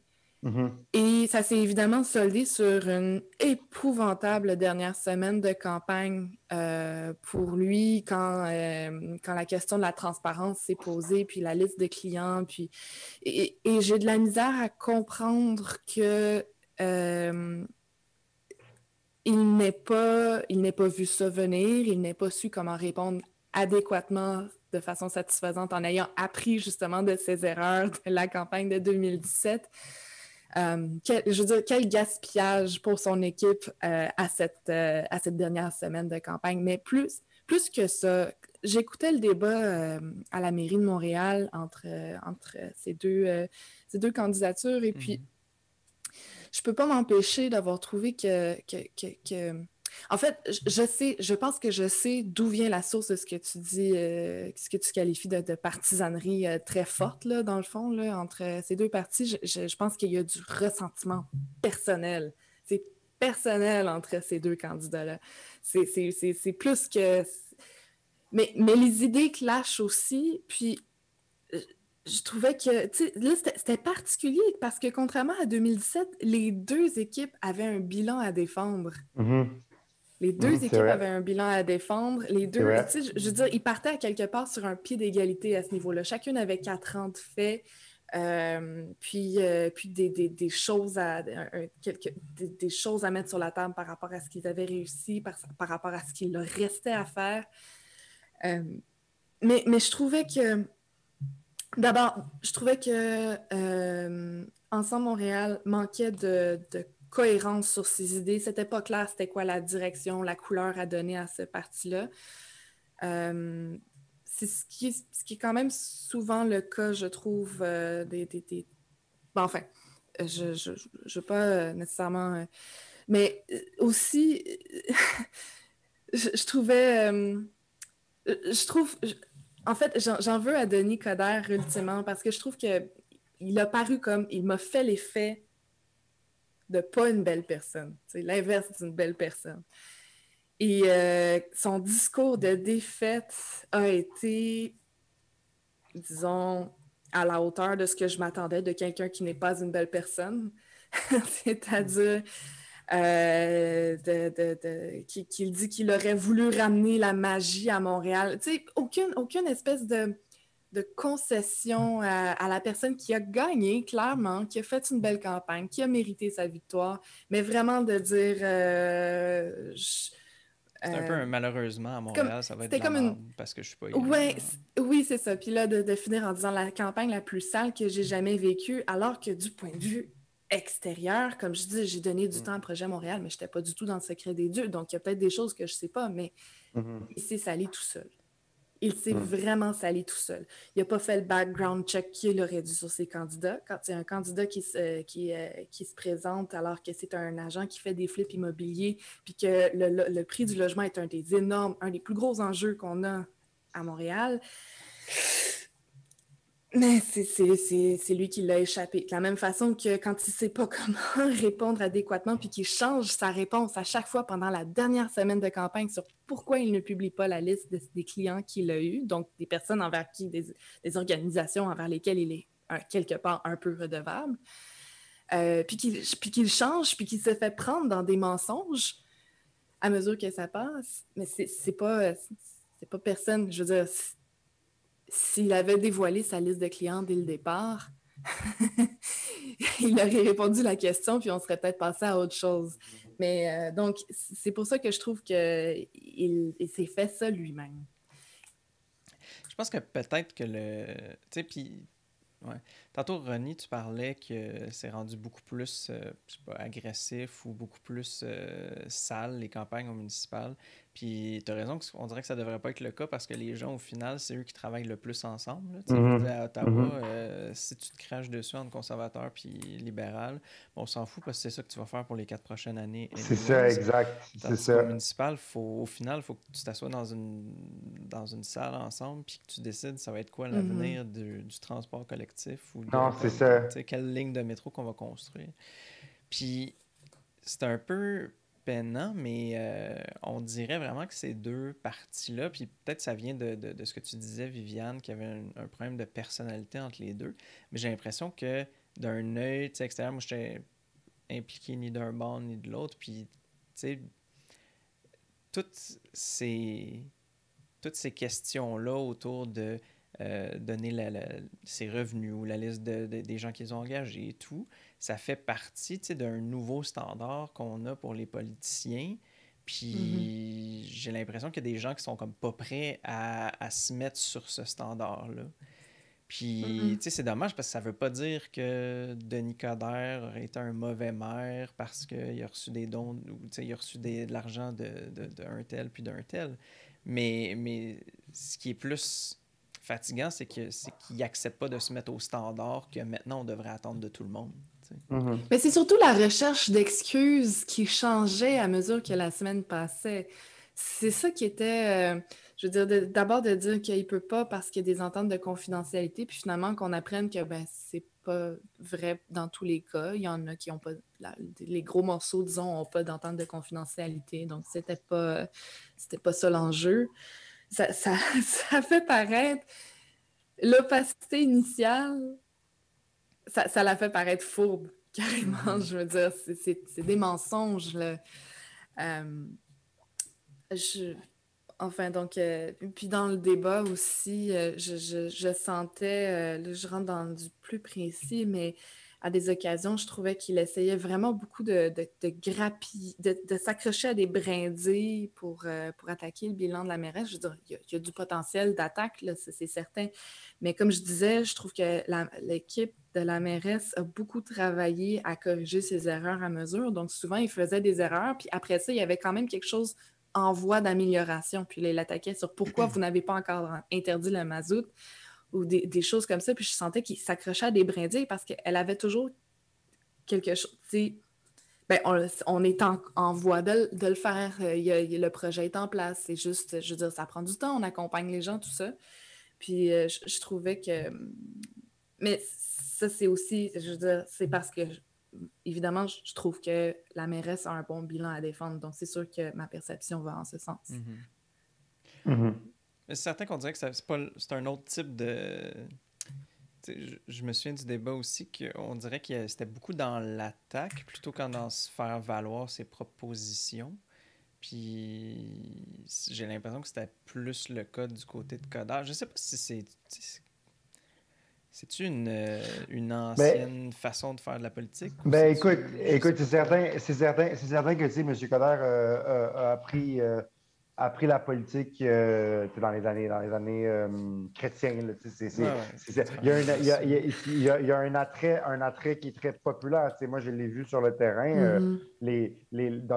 Et ça s'est évidemment soldé sur une épouvantable dernière semaine de campagne pour lui quand la question de la transparence s'est posée, puis la liste de clients. Et j'ai de la misère à comprendre que il n'ait pas vu ça venir, il n'ait pas su comment répondre adéquatement de façon satisfaisante en ayant appris justement de ses erreurs de la campagne de 2017. Je veux dire, quel gaspillage pour son équipe à cette dernière semaine de campagne. Mais plus que ça, j'écoutais le débat à la mairie de Montréal entre ces deux candidatures et puis je peux pas m'empêcher d'avoir trouvé que... En fait, je pense que je sais d'où vient la source de ce que tu dis, ce que tu qualifies de partisanerie très forte, là, dans le fond, là, entre ces deux partis. Je pense qu'il y a du ressentiment personnel. C'est personnel entre ces deux candidats-là. C'est plus que... Mais les idées clashent aussi, puis... Je trouvais que, tu sais, là, c'était particulier parce que contrairement à 2017, les deux équipes avaient un bilan à défendre. Les deux équipes avaient un bilan à défendre. Les deux, tu sais, je veux dire, ils partaient à quelque part sur un pied d'égalité à ce niveau-là. Chacune avait 4 ans de fait, puis des choses des choses à mettre sur la table par rapport à ce qu'ils avaient réussi, par rapport à ce qu'il leur restait à faire. Mais je trouvais que d'abord, je trouvais que Ensemble Montréal manquait de cohérence sur ses idées. C'était pas clair c'était quoi la direction, la couleur à donner à ce parti-là. C'est ce qui est quand même souvent le cas, je trouve, Bon, enfin, je veux pas nécessairement... mais aussi, je trouvais... je trouve... En fait, j'en veux à Denis Coderre ultimement parce que je trouve qu'il a paru comme... Il m'a fait l'effet de pas une belle personne. C'est l'inverse d'une belle personne. Et son discours de défaite a été, disons, à la hauteur de ce que je m'attendais de quelqu'un qui n'est pas une belle personne. C'est-à-dire qu'il dit qu'il aurait voulu ramener la magie à Montréal. Tu sais, aucune espèce de concession à la personne qui a gagné, clairement, qui a fait une belle campagne, qui a mérité sa victoire, mais vraiment de dire... c'est un peu malheureusement à Montréal, ça va être de la merde parce que je suis pas élu. Oui, c'est ça. Puis là, de finir en disant la campagne la plus sale que j'ai jamais vécue, alors que du point de vue extérieur, comme je dis, j'ai donné du temps au projet Montréal, mais je n'étais pas du tout dans le secret des dieux. Donc, il y a peut-être des choses que je ne sais pas, mais il s'est sali tout seul. Il s'est vraiment sali tout seul. Il n'a pas fait le background check qu'il aurait dû sur ses candidats. Quand il y a un candidat qui se présente alors que c'est un agent qui fait des flips immobiliers, puis que le prix du logement est un des plus gros enjeux qu'on a à Montréal, mais c'est lui qui l'a échappé. De la même façon que quand il ne sait pas comment répondre adéquatement puis qu'il change sa réponse à chaque fois pendant la dernière semaine de campagne sur pourquoi il ne publie pas la liste des clients qu'il a eus, donc des personnes envers qui, des organisations envers lesquelles il est quelque part un peu redevable, puis qu'il change, puis qu'il se fait prendre dans des mensonges à mesure que ça passe. Mais c'est pas personne, je veux dire... S'il avait dévoilé sa liste de clients dès le départ, il aurait répondu à la question, puis on serait peut-être passé à autre chose. Mais donc, c'est pour ça que je trouve qu'il s'est fait ça lui-même. Je pense que peut-être que tu sais, puis... Ouais. Tantôt, Ronnie, tu parlais que c'est rendu beaucoup plus, je sais pas, agressif ou beaucoup plus sale, les campagnes municipales. Puis tu as raison qu'on dirait que ça devrait pas être le cas parce que les gens, au final, c'est eux qui travaillent le plus ensemble. Là. Tu sais, je veux dire, à Ottawa, si tu te craches dessus entre conservateur puis libéral, on s'en fout parce que c'est ça que tu vas faire pour les 4 prochaines années. C'est ça, exact. C'est Tandis qu'au ça. municipal, au final, il faut que tu t'assoies dans une salle ensemble puis que tu décides ça va être quoi l'avenir du transport collectif ou Non, c'est ça. tu sais, quelle ligne de métro qu'on va construire. Puis c'est un peu peinant, mais on dirait vraiment que ces deux parties-là, puis peut-être ça vient de ce que tu disais, Viviane, qu'il y avait un problème de personnalité entre les deux, mais j'ai l'impression que d'un œil extérieur, moi, je n'étais impliqué ni d'un bord ni de l'autre, puis, tu sais, toutes ces questions-là autour de donner ses revenus ou la liste des gens qu'ils ont engagés et tout, ça fait partie d'un nouveau standard qu'on a pour les politiciens. Puis j'ai l'impression qu'il y a des gens qui sont comme pas prêts à se mettre sur ce standard-là. Puis, tu sais, c'est dommage parce que ça veut pas dire que Denis Coderre aurait été un mauvais maire parce qu'il a reçu des dons ou, tu sais, il a reçu de l'argent d'un tel puis d'un tel. Mais ce qui est plus fatigant, c'est qu'il n'accepte pas de se mettre au standard que maintenant on devrait attendre de tout le monde. Mais c'est surtout la recherche d'excuses qui changeait à mesure que la semaine passait. C'est ça qui était, je veux dire, d'abord de dire qu'il ne peut pas parce qu'il y a des ententes de confidentialité, puis finalement qu'on apprenne que c'est pas vrai dans tous les cas. Il y en a qui n'ont pas, les gros morceaux, disons, n'ont pas d'entente de confidentialité, donc c'était pas ça l'enjeu. Ça fait paraître l'opacité initiale, ça la fait paraître fourbe, carrément. Je veux dire, c'est des mensonges, là. Enfin, donc, puis dans le débat aussi, je sentais, là, je rentre dans du plus précis, mais à des occasions, je trouvais qu'il essayait vraiment beaucoup de s'accrocher à des brindilles pour attaquer le bilan de la mairesse. Je veux dire, il y a du potentiel d'attaque, là, c'est certain. Mais comme je disais, je trouve que l'équipe de la mairesse a beaucoup travaillé à corriger ses erreurs à mesure. Donc, souvent, il faisait des erreurs, puis après ça, il y avait quand même quelque chose en voie d'amélioration. Puis là, il attaquait sur pourquoi vous n'avez pas encore interdit le mazout ou des choses comme ça. Puis je sentais qu'il s'accrochait à des brindilles parce qu'elle avait toujours quelque chose. Ben, on est en voie de le faire. Le projet est en place. C'est juste, je veux dire, ça prend du temps. On accompagne les gens, tout ça. Puis je trouvais que... Mais ça, c'est aussi, je veux dire, c'est parce que... Évidemment, je trouve que la mairesse a un bon bilan à défendre, donc c'est sûr que ma perception va en ce sens. C'est certain qu'on dirait que c'est un autre type de... Je me souviens du débat aussi qu'on dirait que c'était beaucoup dans l'attaque plutôt que dans se faire valoir ses propositions. Puis j'ai l'impression que c'était plus le cas du côté de Coderre. Je sais pas si c'est-tu une ancienne façon de faire de la politique? Écoute, c'est certain que, tu sais, M. Coderre a pris la politique dans les années chrétiennes. Il y a un attrait qui est très populaire. Tu sais, moi, je l'ai vu sur le terrain.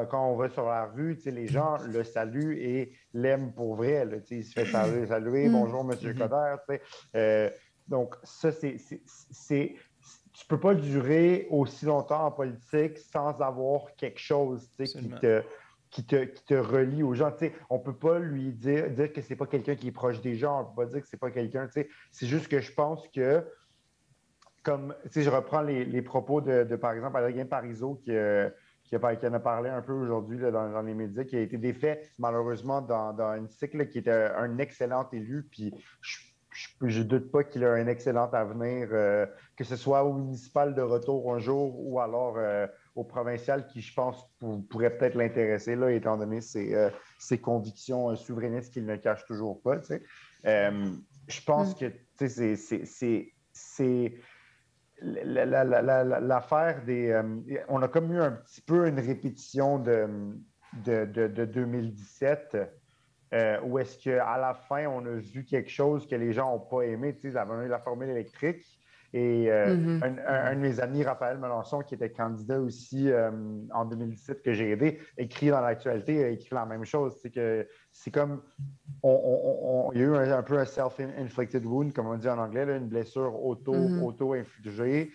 Quand on va sur la rue, tu sais, les gens le saluent et l'aiment pour vrai. Là, tu sais, il se fait saluer. Bonjour, M. Coderre. Tu sais, donc, ça, tu peux pas durer aussi longtemps en politique sans avoir quelque chose, tu sais, qui te relie aux gens. Tu sais, on peut pas lui dire que c'est pas quelqu'un qui est proche des gens. On peut pas dire que c'est pas quelqu'un. Tu sais, c'est juste que je pense que, comme, tu sais, je reprends les propos de par exemple, Adrien Parizeau qui en a parlé un peu aujourd'hui dans les médias, qui a été défait malheureusement dans une cycle qui était un excellent élu. Puis je ne doute pas qu'il a un excellent avenir, que ce soit au municipal de retour un jour ou alors au provincial, qui, je pense, pourrait peut-être l'intéresser, là, étant donné ses convictions souverainistes qu'il ne cache toujours pas. Tu sais. Je pense que c'est l'affaire des... on a comme eu un petit peu une répétition de 2017. Où est-ce qu'à la fin, on a vu quelque chose que les gens n'ont pas aimé. Tu sais, ils avaient eu la formule électrique. Et Mhm. un de mes amis, Raphaël Melançon, qui était candidat aussi en 2017, que j'ai aidé, écrit dans l'actualité, a écrit la même chose. C'est que c'est comme il y a eu un peu un self-inflicted wound, comme on dit en anglais, là, une blessure Mhm. auto-infligée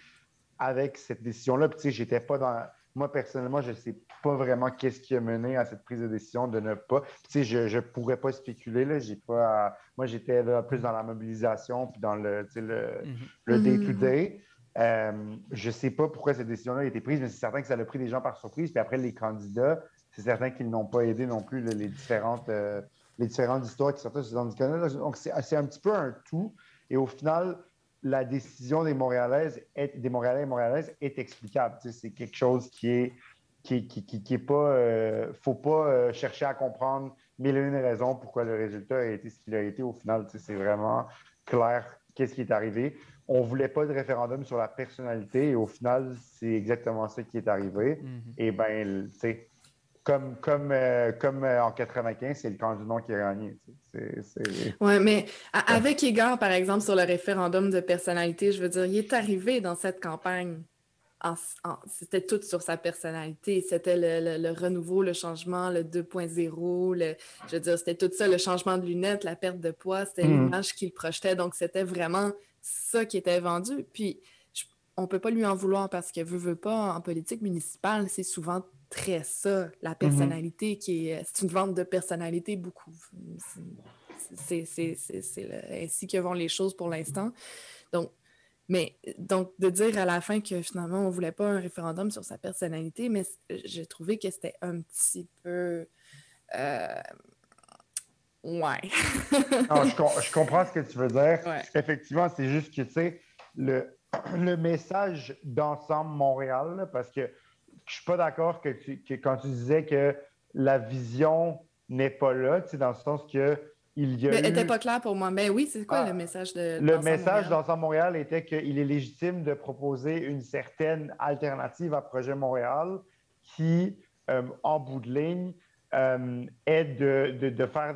avec cette décision-là. Puis, tu sais, j'étais pas dans. Moi, personnellement, je ne sais pas vraiment qu'est-ce qui a mené à cette prise de décision de ne pas. Puis, tu sais, je ne pourrais pas spéculer. Là. J'ai pas, moi, j'étais là, plus dans la mobilisation puis dans tu sais, Mhm. le Mhm. day-to-day. Je ne sais pas pourquoi cette décision-là a été prise, mais c'est certain que ça a pris des gens par surprise. Puis après, les candidats, c'est certain qu'ils n'ont pas aidé non plus là, les différentes histoires qui sortaient sur ces syndicats-là. Donc, c'est un petit peu un tout. Et au final, la décision des Montréalais et Montréalaises est explicable. Tu sais, c'est quelque chose qui est pas. Faut pas chercher à comprendre mille et une raisons pourquoi le résultat a été ce qu'il a été. Au final, tu sais, c'est vraiment clair qu'est-ce qui est arrivé. On ne voulait pas de référendum sur la personnalité et au final, c'est exactement ça qui est arrivé. Mhm. Et bien, tu sais, comme en 95, c'est le camp du non qui a gagné. Tu sais. Ouais, mais avec égard, par exemple, sur le référendum de personnalité, je veux dire, il est arrivé dans cette campagne. C'était tout sur sa personnalité. C'était le renouveau, le changement, le 2.0, je veux dire, c'était tout ça, le changement de lunettes, la perte de poids, c'était Mhm. l'image qu'il projetait. Donc, c'était vraiment ça qui était vendu. Puis, on ne peut pas lui en vouloir parce que veut pas, en politique municipale, c'est souvent très ça, la Mhm. personnalité c'est une vente de personnalité beaucoup. Ainsi que vont les choses pour l'instant. Donc, donc, de dire à la fin que finalement, on ne voulait pas un référendum sur sa personnalité, mais j'ai trouvé que c'était un petit peu. euh, Ouais. Non, je comprends ce que tu veux dire. Ouais. Effectivement, c'est juste que, tu sais, le message d'Ensemble Montréal, là, parce que je suis pas d'accord que quand tu disais que la vision n'est pas là, tu sais, dans le sens que il y a Mais elle n'était eu... pas claire pour moi. Mais oui, c'est quoi le Ah, message le d'Ensemble message Montréal? d'Ensemble Montréal était qu'il est légitime de proposer une certaine alternative à Projet Montréal qui, en bout de ligne, est de faire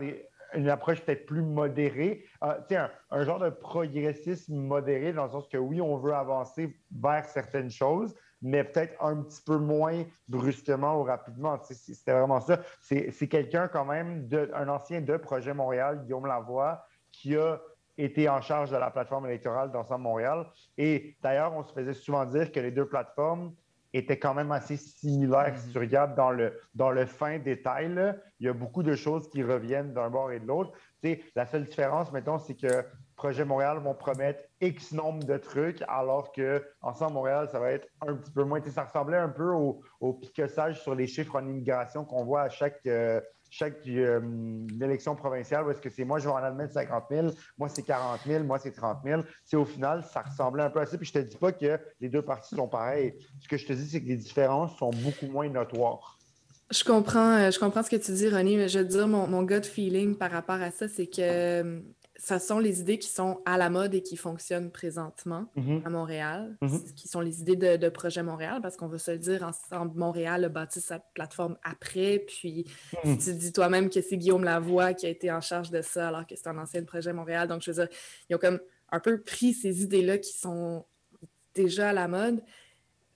une approche peut-être plus modérée. Un genre de progressisme modéré, dans le sens que oui, on veut avancer vers certaines choses, mais peut-être un petit peu moins brusquement ou rapidement. C'était vraiment ça. C'est quelqu'un quand même, un ancien de Projet Montréal, Guillaume Lavoie, qui a été en charge de la plateforme électorale d'Ensemble Montréal. Et d'ailleurs, on se faisait souvent dire que les deux plateformes étaient quand même assez similaires si Mhm. tu regardes dans le fin détail. Là, il y a beaucoup de choses qui reviennent d'un bord et de l'autre. Tu sais, la seule différence, mettons, c'est que Projet Montréal vont promettre X nombre de trucs, alors que Ensemble Montréal, ça va être un petit peu moins. Tu sais, ça ressemblait un peu au piquessage sur les chiffres en immigration qu'on voit à chaque élection provinciale, où est-ce que c'est moi, je vais en admettre 50 000, moi, c'est 40 000, moi, c'est 30 000. C'est au final, ça ressemblait un peu à ça. Puis je te dis pas que les deux parties sont pareilles. Ce que je te dis, c'est que les différences sont beaucoup moins notoires. Je comprends ce que tu dis, Ronnie, mais je veux dire, mon gut feeling par rapport à ça, c'est que ce sont les idées qui sont à la mode et qui fonctionnent présentement à Mhm, Montréal, mhm, qui sont les idées de Projet Montréal, parce qu'on va se le dire, Ensemble Montréal a bâti sa plateforme après, puis si tu mhm. dis toi-même que c'est Guillaume Lavoie qui a été en charge de ça, alors que c'est un ancien de Projet Montréal, donc je veux dire, ils ont comme un peu pris ces idées-là qui sont déjà à la mode.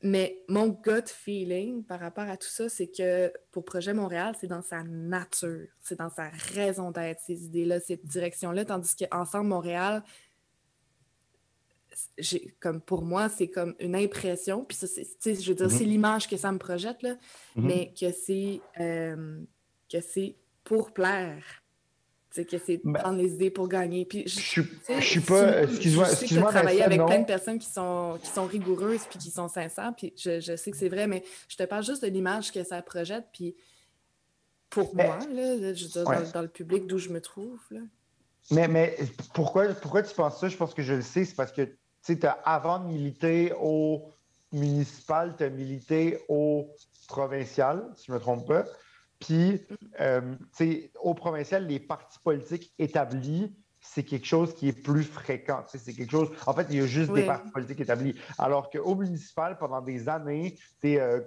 Mais mon gut feeling par rapport à tout ça, c'est que pour Projet Montréal, c'est dans sa nature, c'est dans sa raison d'être, ces idées-là, cette direction-là, tandis qu'Ensemble Montréal, comme pour moi, c'est comme une impression, puis ça, je veux dire, c'est Mhm, l'image que ça me projette, là, mhm. mais que c'est pour plaire, que c'est Ben, prendre les idées pour gagner. Puis, je suis souvent, pas, je sais que tu as excuse-moi, mais travaillé ça, avec plein de non. personnes qui sont rigoureuses puis qui sont sincères, puis je sais que c'est vrai, mais je te parle juste de l'image que ça projette, puis pour Mais, moi, là, je veux dire, ouais. dans le public d'où je me trouve, là. Mais pourquoi tu penses ça? Je pense que je le sais. C'est parce que, tu sais, avant de militer au municipal, tu as milité au provincial, si je ne me trompe pas. Puis, tu sais, au provincial, les partis politiques établis, c'est quelque chose qui est plus fréquent. Tu sais, c'est quelque chose. En fait, il y a juste des Oui. partis politiques établis. Alors qu'au municipal, pendant des années,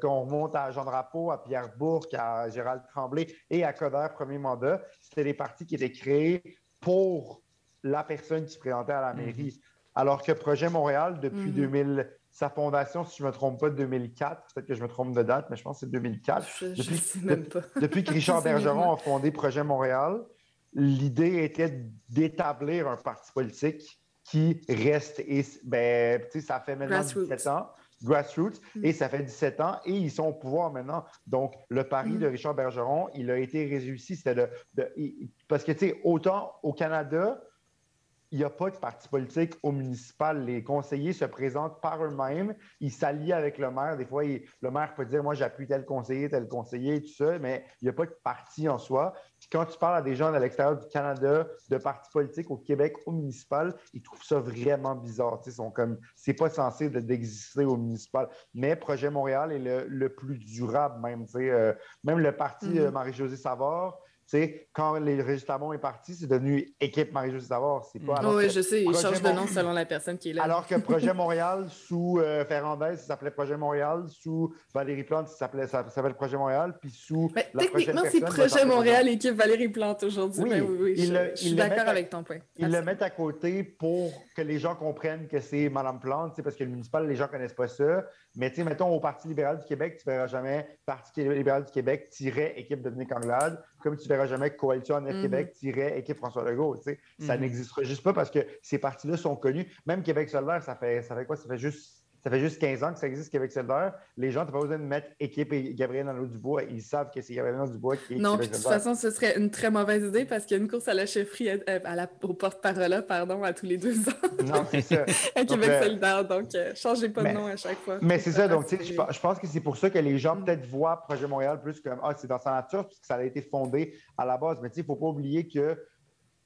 qu'on remonte à Jean Drapeau, à Pierre Bourque, à Gérald Tremblay et à Coder, premier mandat, c'était des partis qui étaient créés pour la personne qui se présentait à la Mhm. mairie. Alors que Projet Montréal, depuis 2000, sa fondation, si je ne me trompe pas, 2004, peut-être que je me trompe de date, mais je pense que c'est 2004. Je ne sais même pas. Depuis que Richard Bergeron a fondé Projet Montréal, l'idée était d'établir un parti politique qui reste, et ben, ça fait maintenant 17 ans, grassroots, et ça fait 17 ans, et ils sont au pouvoir maintenant. Donc, le pari de Richard Bergeron, il a été réussi. C'était parce que, tu sais, autant au Canada, il n'y a pas de parti politique au municipal. Les conseillers se présentent par eux-mêmes. Ils s'allient avec le maire. Des fois, le maire peut dire « Moi, j'appuie tel conseiller, tout ça », mais il n'y a pas de parti en soi. Puis quand tu parles à des gens de l'extérieur du Canada, de partis politiques au Québec, au municipal, ils trouvent ça vraiment bizarre. Ils sont comme, c'est pas censé d'exister au municipal. Mais Projet Montréal est le plus durable même. Même le parti Marie-Josée Savard, quand les Régis Labon est parti, c'est devenu Équipe Marie-Josée Savard. C'est pas oui, je sais, il change de nom selon la personne qui est là. Alors que Projet Montréal, sous Ferrandez, ça s'appelait Projet Montréal. Sous Valérie Plante, ça s'appelle Projet Montréal. Puis sous la techniquement, c'est Projet Montréal, Équipe Valérie Plante aujourd'hui. Oui, je suis d'accord avec ton point. Ils le mettent à côté pour que les gens comprennent que c'est Mme Plante, parce que le municipal, les gens ne connaissent pas ça. Mais mettons, au Parti libéral du Québec, tu ne verras jamais Parti libéral du Québec - Équipe Dominique Anglade, comme tu ne verras jamais Coalition en Québec - Équipe François Legault. Ça n'existera juste pas parce que ces partis-là sont connus. Même Québec solidaire, ça fait quoi? Ça fait juste 15 ans que ça existe, Québec solidaire. Les gens, tu n'as pas besoin de mettre Équipe et Gabriel Nadeau-Dubois. Ils savent que c'est Gabriel Nadeau-Dubois qui est non, Québec solidaire. De toute façon, ce serait une très mauvaise idée parce qu'il y a une course à la chefferie au porte-parole, à tous les 2 ans. Non, c'est ça. À Québec solidaire, donc changez pas de nom à chaque fois. Mais c'est ça, donc je pense que c'est pour ça que les gens peut-être voient Projet Montréal plus comme c'est dans sa nature, puisque ça a été fondé à la base. Mais il ne faut pas oublier que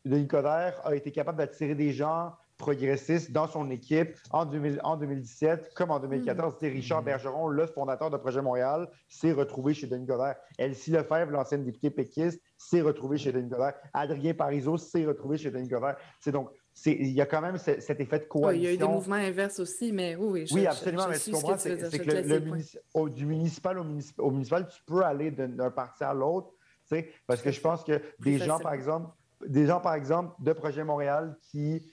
Denis Coderre a été capable d'attirer des gens progressistes dans son équipe en 2017 comme en 2014. Richard Bergeron, le fondateur de Projet Montréal, s'est retrouvé chez Denis Coderre. Elsie Lefebvre, l'ancienne députée péquiste, s'est retrouvée chez Denis Coderre. Adrien Parizeau s'est retrouvé chez Denis Coderre. Donc, il y a quand même cet effet de coalition. Il y a eu des mouvements inverses aussi, mais oui. Oui, absolument, mais tu comprends, c'est que du municipal au municipal, tu peux aller d'un parti à l'autre, parce que je pense que des gens, par exemple, de Projet Montréal qui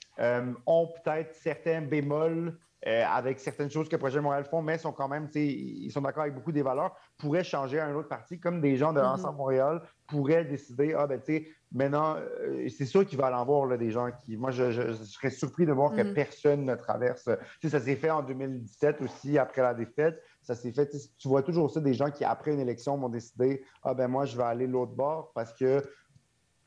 ont peut-être certains bémols avec certaines choses que Projet Montréal font, mais sont quand même, ils sont d'accord avec beaucoup des valeurs, pourraient changer à un autre parti, comme des gens de Ensemble Montréal pourraient décider, maintenant, c'est sûr qu'il va aller en voir là, des gens qui... Moi, je serais surpris de voir que personne ne traverse. Ça s'est fait en 2017 aussi, après la défaite. Ça s'est fait... Tu vois toujours ça, des gens qui, après une élection, vont décider, moi, je vais aller l'autre bord parce que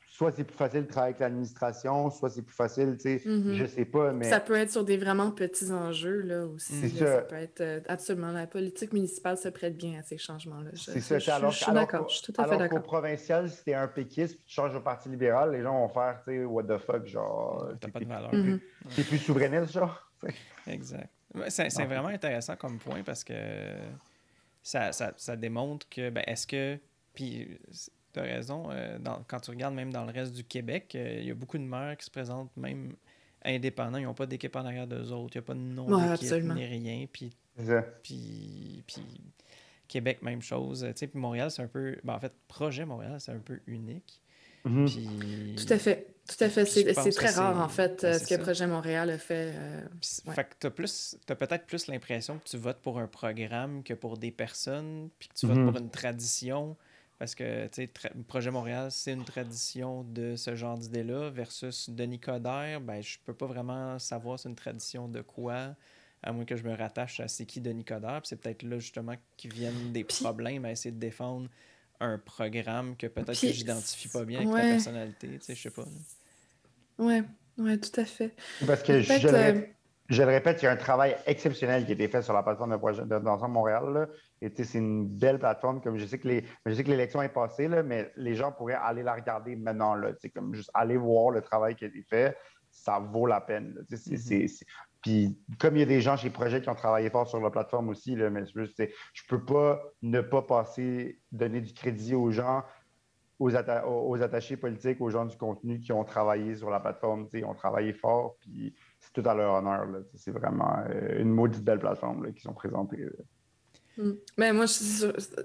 soit c'est plus facile de travailler avec l'administration, soit c'est plus facile, je sais pas, mais... Ça peut être sur des vraiment petits enjeux, là, aussi. C'est ça peut être... absolument, la politique municipale se prête bien à ces changements-là. C'est ça. Je suis d'accord, je suis tout à fait d'accord. Alors qu'au provincial, si t'es un péquiste puis tu changes au Parti libéral, les gens vont faire, what the fuck, genre... T'as pas de valeur. T'es plus souverainiste, genre. Exact. C'est vraiment intéressant comme point parce que ça démontre que, est-ce que... Puis... Tu as raison, quand tu regardes même dans le reste du Québec, il y a beaucoup de maires qui se présentent même indépendants, ils n'ont pas d'équipe en arrière d'eux autres, il n'y a pas de nom d'équipe ni rien. Puis Québec, même chose. Puis Montréal, c'est un peu... en fait, Projet Montréal, c'est un peu unique. Puis... Tout à fait. C'est très rare, en fait, ce que Projet Montréal a fait. Fait que t'as peut-être plus l'impression que tu votes pour un programme que pour des personnes, puis que tu votes pour une tradition. Parce que, tu sais, Projet Montréal, c'est une tradition de ce genre d'idée-là versus Denis Coderre, je peux pas vraiment savoir c'est une tradition de quoi, à moins que je me rattache à c'est qui Denis Coderre. Puis c'est peut-être là, justement, qu'ils viennent des problèmes à essayer de défendre un programme que peut-être que j'identifie pas bien avec la personnalité, tu sais, je sais pas. Ouais, tout à fait. Parce que je le répète, il y a un travail exceptionnel qui a été fait sur la plateforme d'Ensemble Montréal. Là. Et c'est une belle plateforme. Comme je sais que l'élection est passée, là, mais les gens pourraient aller la regarder maintenant. Là, comme juste aller voir le travail qui a été fait, ça vaut la peine. Là, Puis comme il y a des gens chez Projet qui ont travaillé fort sur la plateforme aussi, là, mais je peux pas ne pas donner du crédit aux gens, aux attachés politiques, aux gens du contenu qui ont travaillé sur la plateforme. Ils ont travaillé fort, puis c'est tout à leur honneur. Là. C'est vraiment une maudite belle plateforme là, qu'ils ont présentée. Mais moi,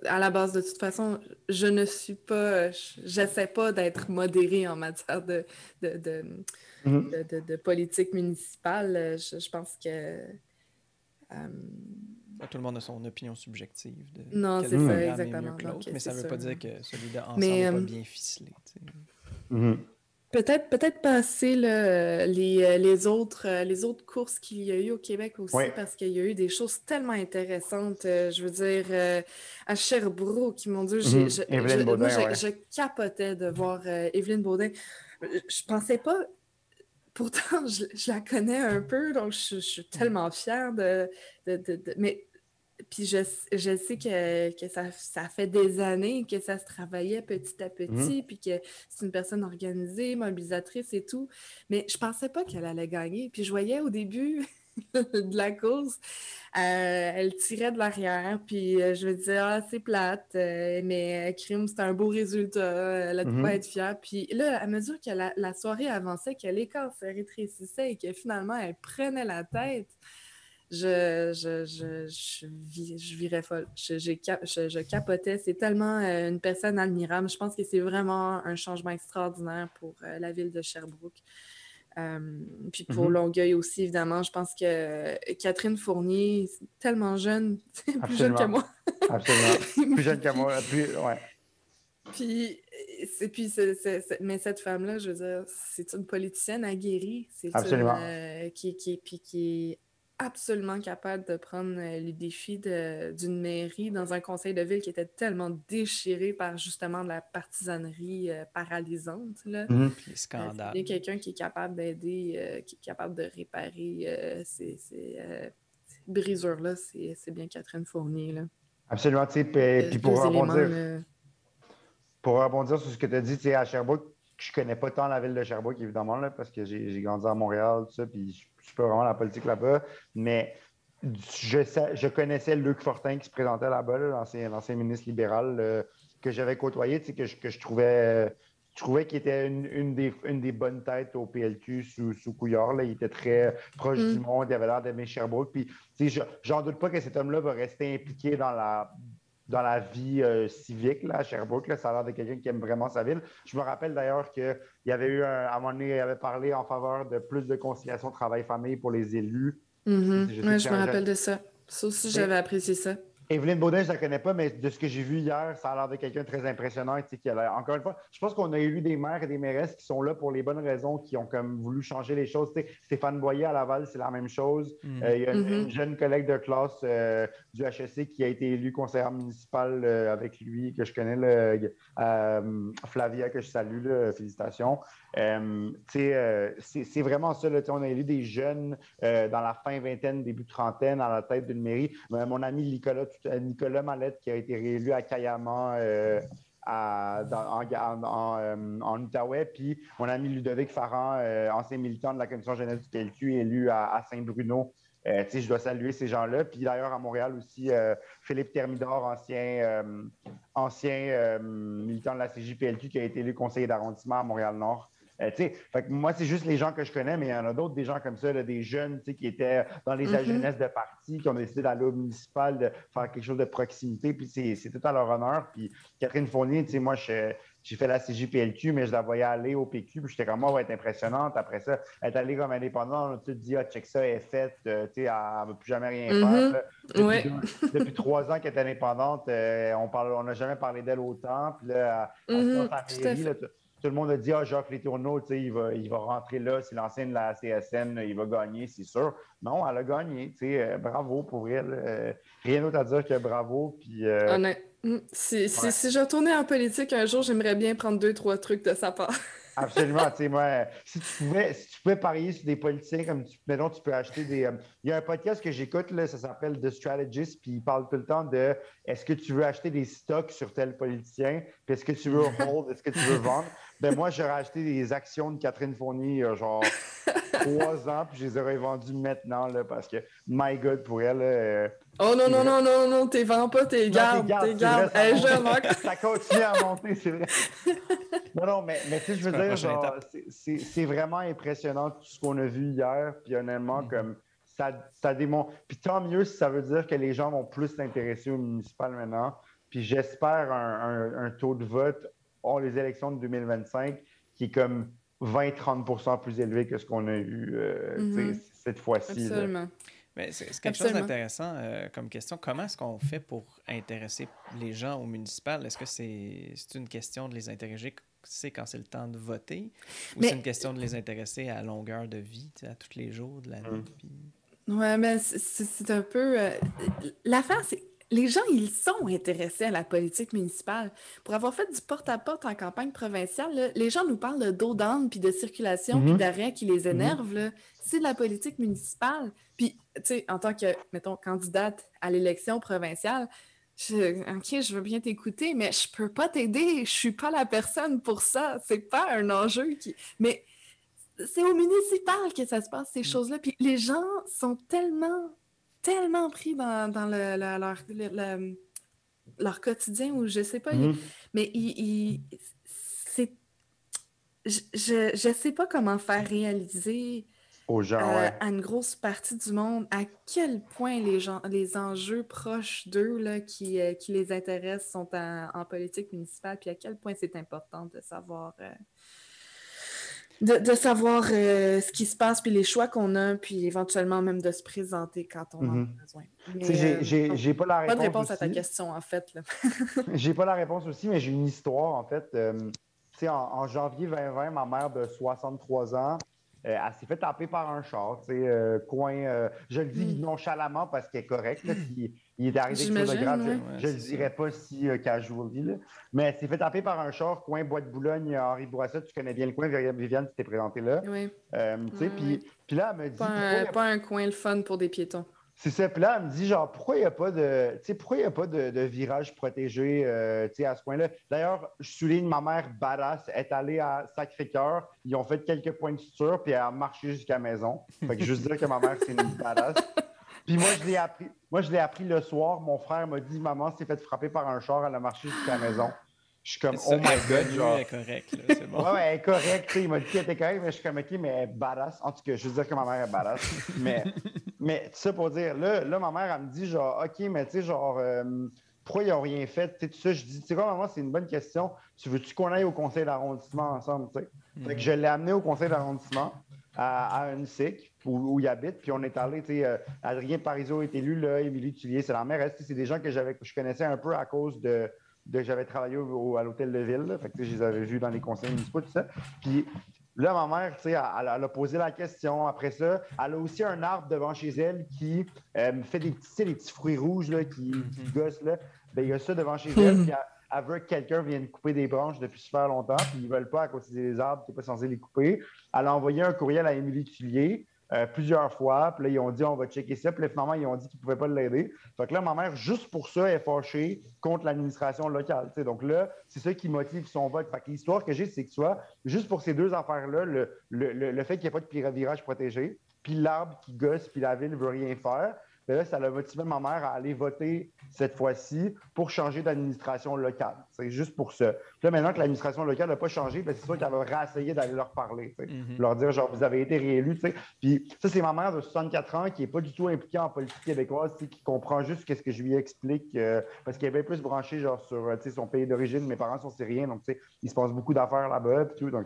à la base, de toute façon, je ne suis pas... J'essaie pas d'être modérée en matière de politique municipale. Je pense que... Tout le monde a son opinion subjective de non, quel c'est ça, programme est mieux exactement. que l'autre, Donc, mais ça c'est veut ça. pas dire que celui de Ensemble Mais, n'est pas bien ficelé. Peut-être passer les autres courses qu'il y a eu au Québec aussi, Oui. parce qu'il y a eu des choses tellement intéressantes. Je veux dire, à Sherbrooke, mon Dieu, Evelyne Baudin, moi, ouais. je capotais de voir Evelyne Baudin. Je pensais pas, pourtant, je la connais un peu, donc je suis tellement fière mais puis je sais que ça fait des années que ça se travaillait petit à petit, puis que c'est une personne organisée, mobilisatrice et tout. Mais je pensais pas qu'elle allait gagner. Puis je voyais au début de la course, elle tirait de l'arrière, puis je me disais, ah, c'est plate, mais crime, c'est un beau résultat, elle a de quoi être fière. Puis là, à mesure que la soirée avançait, que l'écart se rétrécissait et que finalement, elle prenait la tête, je virais folle. Je capotais. C'est tellement une personne admirable. Je pense que c'est vraiment un changement extraordinaire pour la ville de Sherbrooke. Puis pour Longueuil aussi, évidemment. Je pense que Catherine Fournier, c'est tellement jeune, plus jeune que moi. Absolument. Plus jeune que moi. Ouais. Mais cette femme-là, je veux dire, c'est une politicienne aguerrie. C'est Absolument. qui est absolument capable de prendre les défis d'une mairie dans un conseil de ville qui était tellement déchiré par justement de la partisanerie paralysante. Là. Puis scandale. C'est bien quelqu'un qui est capable d'aider, qui est capable de réparer ces brisures-là. C'est bien Catherine Fournier. Là. Absolument. Puis pour rebondir sur ce que tu as dit, à Sherbrooke, je connais pas tant la ville de Sherbrooke, évidemment, là, parce que j'ai grandi à Montréal, tout ça, puis je suis pas vraiment la politique là-bas, mais je connaissais Luc Fortin qui se présentait là-bas, là, l'ancien ministre libéral que j'avais côtoyé, que je trouvais qu'il était une des bonnes têtes au PLQ sous Couillard. Là. Il était très proche du monde, il avait l'air d'aimer Sherbrooke. Puis, j'en doute pas que cet homme-là va rester impliqué dans la vie civique là, à Sherbrooke. Là. Ça a l'air de quelqu'un qui aime vraiment sa ville. Je me rappelle d'ailleurs qu'il y avait eu, à un moment donné, il avait parlé en faveur de plus de conciliation travail-famille pour les élus. Je me rappelle de ça. Ça aussi, j'avais apprécié ça. Evelyne Baudin, je ne la connais pas, mais de ce que j'ai vu hier, ça a l'air de quelqu'un de très impressionnant. Encore une fois, je pense qu'on a élu des maires et des mairesses qui sont là pour les bonnes raisons, qui ont comme voulu changer les choses. Stéphane Boyer à Laval, c'est la même chose. Il y a une jeune collègue de classe du HEC qui a été élue conseillère municipale avec lui, que je connais, Flavia, que je salue. Là, félicitations. C'est vraiment ça. Là, on a élu des jeunes dans la fin vingtaine, début trentaine, à la tête d'une mairie. Mon ami Nicolas Mallette, qui a été réélu à Cayama en Outaouais, puis mon ami Ludovic Farran, ancien militant de la commission jeunesse du PLQ, élu à Saint-Bruno. Je dois saluer ces gens-là. Puis d'ailleurs, à Montréal aussi, Philippe Thermidor, ancien militant de la CJPLQ, qui a été élu conseiller d'arrondissement à Montréal-Nord. Fait que moi, c'est juste les gens que je connais, mais il y en a d'autres, des gens comme ça, là, des jeunes qui étaient dans les jeunesse de parti, qui ont décidé d'aller au municipal, de faire quelque chose de proximité, puis c'est tout à leur honneur. Puis Catherine Fournier, moi, j'ai fait la CJPLQ, mais je la voyais aller au PQ, puis j'étais comme, moi, elle va être impressionnante. Après ça, elle est allée comme indépendante, on a tout dit, check ça, elle est faite, elle ne va plus jamais rien faire. Depuis 3 ans qu'elle est indépendante, on n'a jamais parlé d'elle autant. Puis là, tout le monde a dit, Jacques Letourneau, il va rentrer là, c'est l'ancien de la CSN, il va gagner, c'est sûr. Non, elle a gagné, bravo pour elle. Rien d'autre à dire que bravo. Puis, Si je retournais en politique un jour, j'aimerais bien prendre 2-3 trucs de sa part. Absolument. Moi, si tu pouvais parier sur des politiciens, comme mettons, tu peux acheter des. Il y a un podcast que j'écoute, là, ça s'appelle The Strategist, puis il parle tout le temps de est-ce que tu veux acheter des stocks sur tel politicien, puis est-ce que tu veux hold, est-ce que tu veux vendre? Moi, j'aurais acheté des actions de Catherine Fournier, genre 3 ans, puis je les aurais vendues maintenant, là, parce que, my God, pour elle. Oh non, t'es vends pas, t'es gardes. Ça continue à monter, c'est vrai. Non, mais tu sais, je veux dire, genre, c'est vraiment impressionnant tout ce qu'on a vu hier, puis honnêtement, comme ça démontre. Puis tant mieux si ça veut dire que les gens vont plus s'intéresser au municipal maintenant. Puis j'espère un taux de vote les élections de 2025 qui est comme 20-30% plus élevé que ce qu'on a eu cette fois-ci. Absolument. Mais c'est quelque chose d'intéressant comme question. Comment est-ce qu'on fait pour intéresser les gens au municipal? Est-ce que c'est une question de les intéresser quand c'est le temps de voter ou c'est une question de les intéresser à longueur de vie, à tous les jours de l'année? Oui, mais c'est un peu... l'affaire, c'est les gens, ils sont intéressés à la politique municipale. Pour avoir fait du porte-à-porte en campagne provinciale, là, les gens nous parlent de dos d'âne, puis de circulation, puis d'arrêt qui les énerve. Là. C'est de la politique municipale. Puis, tu sais, en tant que, mettons, candidate à l'élection provinciale, OK, je veux bien t'écouter, mais je peux pas t'aider. Je suis pas la personne pour ça. C'est pas un enjeu qui... Mais c'est au municipal que ça se passe, ces choses-là. Puis les gens sont tellement pris dans leur quotidien ou je sais pas, mais je sais pas comment faire réaliser aux gens, à une grosse partie du monde à quel point les enjeux proches d'eux là, qui les intéressent sont en politique municipale, puis à quel point c'est important de savoir... De savoir ce qui se passe, puis les choix qu'on a, puis éventuellement même de se présenter quand on en a besoin. J'ai pas la réponse. Pas de réponse aussi à ta question, en fait. J'ai pas la réponse aussi, mais j'ai une histoire, en fait. En janvier 2020, ma mère de 63 ans, elle s'est fait taper par un char, coin... je le dis nonchalamment parce qu'elle est correcte, là, il est arrivé quelque chose de grave. Je le dirais pas si casually, là. Mais elle s'est fait taper par un char, coin Bois-de-Boulogne, Henri Bourassa. Tu connais bien le coin, Viviane, tu t'es présentée là. Oui. Puis là, elle me dit... Pas un coin le fun pour des piétons. C'est ça. Puis là, elle me dit, genre, pourquoi il n'y a pas de virage protégé à ce point-là? D'ailleurs, je souligne, ma mère badass est allée à Sacré-Cœur. Ils ont fait quelques points de suture, puis elle a marché jusqu'à la maison. Fait que juste dire que ma mère, c'est une badass. Puis moi, je l'ai appris le soir. Mon frère m'a dit, maman s'est fait frapper par un char, elle a marché jusqu'à la maison. Je suis comme, oh my God, genre. Elle est correcte, là, c'est bon. Ouais, elle est correcte. Il m'a dit qu'elle était correcte, mais je suis comme, OK, mais elle est badass. En tout cas, je veux dire que ma mère est badass. mais tout ça pour dire, là, ma mère, elle me dit, genre, OK, mais tu sais, genre, pourquoi ils n'ont rien fait? Tu sais, tout ça, je dis, tu sais quoi, maman, c'est une bonne question. Tu veux-tu qu'on aille au conseil d'arrondissement ensemble, tu sais? Fait que je l'ai amené au conseil d'arrondissement à une SIC où il habite, puis on est allé, tu sais, Adrien Parizeau est élu, là, Émilie Tullier, c'est la mère. C'est des gens que je connaissais un peu à cause de j'avais travaillé à l'hôtel de ville, là, fait que je les avais vus dans les conseils municipaux, tout ça. Puis là, ma mère, tu sais, elle a posé la question. Après ça, elle a aussi un arbre devant chez elle qui fait des petits fruits rouges là, qui gossent. Là. Ben, il y a ça devant chez elle. Puis elle veut que quelqu'un vienne couper des branches depuis super longtemps. Puis ils ne veulent pas à cause des arbres, tu n'es pas censé les couper. Elle a envoyé un courriel à Émilie Tullier. Plusieurs fois, puis là, ils ont dit on va checker ça, puis là, finalement, ils ont dit qu'ils ne pouvaient pas l'aider. Fait que là, ma mère, juste pour ça, est fâchée contre l'administration locale. T'sais. Donc là, c'est ça qui motive son vote. Fait que l'histoire que j'ai, c'est que tu vois, juste pour ces deux affaires-là, le fait qu'il n'y ait pas de virage protégé, puis l'arbre qui gosse, puis la ville ne veut rien faire, bien là, ça a motivé ma mère à aller voter cette fois-ci pour changer d'administration locale. C'est juste pour ça. Puis là, maintenant que l'administration locale n'a pas changé, bien, c'est sûr qu'elle va réessayer d'aller leur parler, leur dire, genre, vous avez été réélus. Puis ça, c'est ma mère de 64 ans qui n'est pas du tout impliquée en politique québécoise, qui comprend juste ce que je lui explique, parce qu'elle est bien plus branchée genre, sur son pays d'origine. Mes parents sont syriens, donc il se passe beaucoup d'affaires là-bas. Puis tout, donc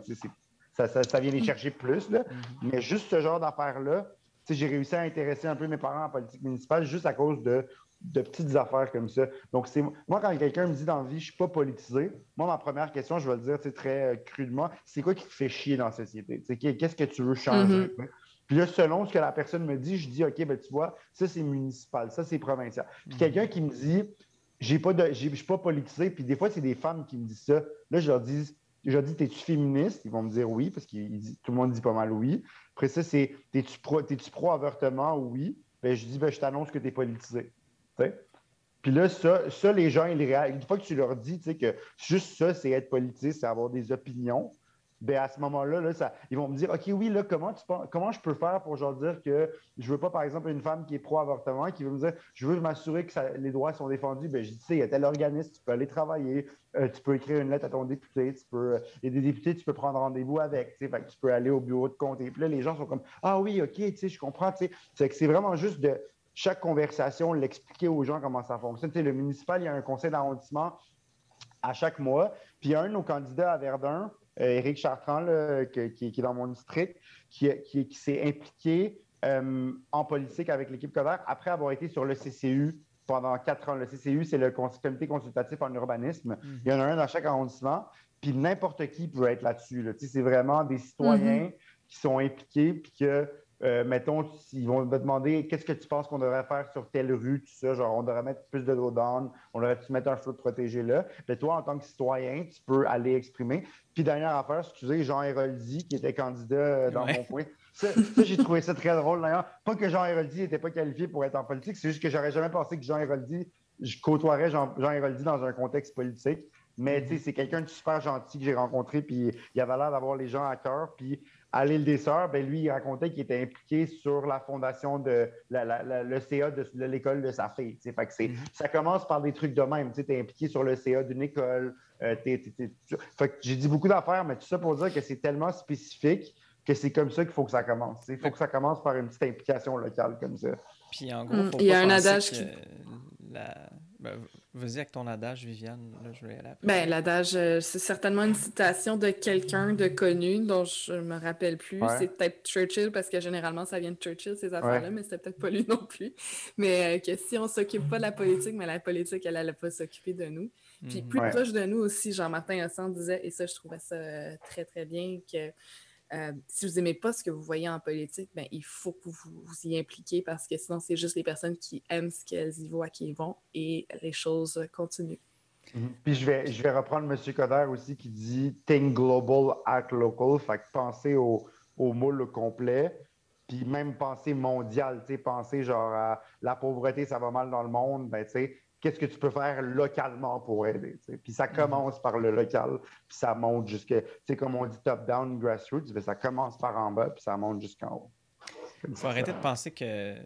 ça vient les chercher plus. Là. Mais juste ce genre d'affaires-là, j'ai réussi à intéresser un peu mes parents en politique municipale juste à cause de petites affaires comme ça. Donc, moi, quand quelqu'un me dit dans la vie, je suis pas politisé, moi, ma première question, je vais le dire très crudement, c'est quoi qui te fait chier dans la société? Qu'est-ce que tu veux changer? Puis là, selon ce que la personne me dit, je dis, OK, ben tu vois, ça, c'est municipal, ça, c'est provincial. Puis quelqu'un qui me dit, je suis pas politisé, puis des fois, c'est des femmes qui me disent ça. Là, je leur dis, t'es-tu féministe? Ils vont me dire oui, parce que tout le monde dit pas mal oui. Après ça, c'est t'es-tu pro-avortement? Oui. Ben, je dis, ben, je t'annonce que t'es politisé. T'sais? Puis là, ça, les gens, une fois que tu leur dis que juste ça, c'est être politisé, c'est avoir des opinions, ben à ce moment-là, là, ils vont me dire, OK, oui, là, comment je peux faire pour genre dire que je veux pas, par exemple, une femme qui est pro-avortement, qui veut me dire, je veux m'assurer que les droits sont défendus. Ben, je dis, tu sais, il y a tel organisme, tu peux aller travailler, tu peux écrire une lettre à ton député, il y a des députés, tu peux prendre rendez-vous avec, tu sais, fait que tu peux aller au bureau de comté. Puis là, les gens sont comme, ah oui, OK, tu sais, je comprends, tu sais. C'est que c'est vraiment juste de chaque conversation, l'expliquer aux gens comment ça fonctionne. Tu sais, le municipal, il y a un conseil d'arrondissement à chaque mois. Puis il y a un de nos candidats à Verdun, Éric Chartrand, là, qui est dans mon district, qui s'est impliqué en politique avec l'équipe Coder après avoir été sur le CCU pendant 4 ans. Le CCU, c'est le comité consultatif en urbanisme. Il y en a un dans chaque arrondissement. Puis n'importe qui peut être là-dessus. Là. C'est vraiment des citoyens qui sont impliqués, puis que mettons, ils vont me demander qu'est-ce que tu penses qu'on devrait faire sur telle rue, tout ça, genre on devrait mettre plus de drawdown, on devrait-tu mettre un feu protégé là. Mais toi, en tant que citoyen, tu peux aller exprimer. Puis dernière affaire, excusez, Jean Héroldi, qui était candidat dans mon coin. Ça, j'ai trouvé ça très drôle d'ailleurs. Pas que Jean Héroldi n'était pas qualifié pour être en politique, c'est juste que j'aurais jamais pensé que Jean Héroldi, je côtoierais Jean Héroldi dans un contexte politique. Mais tu sais, c'est quelqu'un de super gentil que j'ai rencontré, puis il avait l'air d'avoir les gens à cœur. Puis à l'île des Sœurs, ben lui, il racontait qu'il était impliqué sur la fondation de le CA de l'école de sa fille. Fait que ça commence par des trucs de même. Tu es impliqué sur le CA d'une école. Fait que j'ai dit beaucoup d'affaires, mais tout ça pour dire que c'est tellement spécifique que c'est comme ça qu'il faut que ça commence. Il faut que ça commence par une petite implication locale comme ça. Puis en gros, faut il y a pas un penser adage que qui... vas-y avec ton adage, Viviane. Là, je vais aller après. Ben, l'adage, c'est certainement une citation de quelqu'un de connu dont je me rappelle plus. Ouais. C'est peut-être Churchill, parce que généralement, ça vient de Churchill, ces affaires-là, mais c'était peut-être pas lui non plus. Mais que si on s'occupe pas de la politique, mais la politique, elle allait pas s'occuper de nous. Puis plus proche de nous aussi, Jean-Martin Hossan disait, et ça, je trouvais ça très, très bien, que si vous n'aimez pas ce que vous voyez en politique, ben, il faut que vous vous y impliquiez parce que sinon, c'est juste les personnes qui aiment ce qu'elles y voient qui y vont et les choses continuent. Puis je vais reprendre M. Coder aussi qui dit « Think global, act local », fait que penser au moule complet, puis même penser mondial, tu sais, penser genre à la pauvreté, ça va mal dans le monde, ben tu sais, qu'est-ce que tu peux faire localement pour aider? T'sais? Puis ça commence par le local, puis ça monte jusqu'à, tu sais, comme on dit top-down, grassroots, ben ça commence par en bas, puis ça monte jusqu'en haut. Il faut arrêter de penser que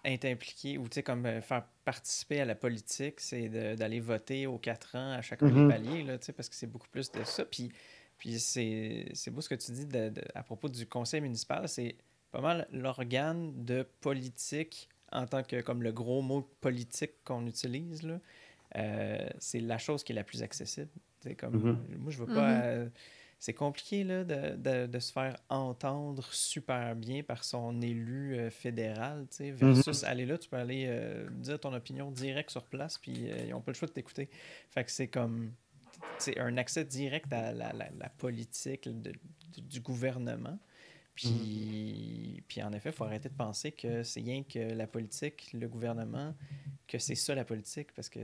être impliqué ou tu sais, comme faire participer à la politique, c'est d'aller voter aux 4 ans à chacun des paliers, là, tu sais, parce que c'est beaucoup plus de ça. Puis c'est beau ce que tu dis à propos du conseil municipal, c'est pas mal l'organe de politique en tant que, comme le gros mot politique qu'on utilise, là, c'est la chose qui est la plus accessible. Comme, moi, je veux pas... c'est compliqué là, de se faire entendre super bien par son élu fédéral, versus aller là, tu peux aller dire ton opinion direct sur place, puis ils n'ont pas le choix de t'écouter. Fait que c'est comme... c'est un accès direct à la politique du gouvernement. Puis en effet, il faut arrêter de penser que c'est rien que la politique, le gouvernement, que c'est ça la politique, parce que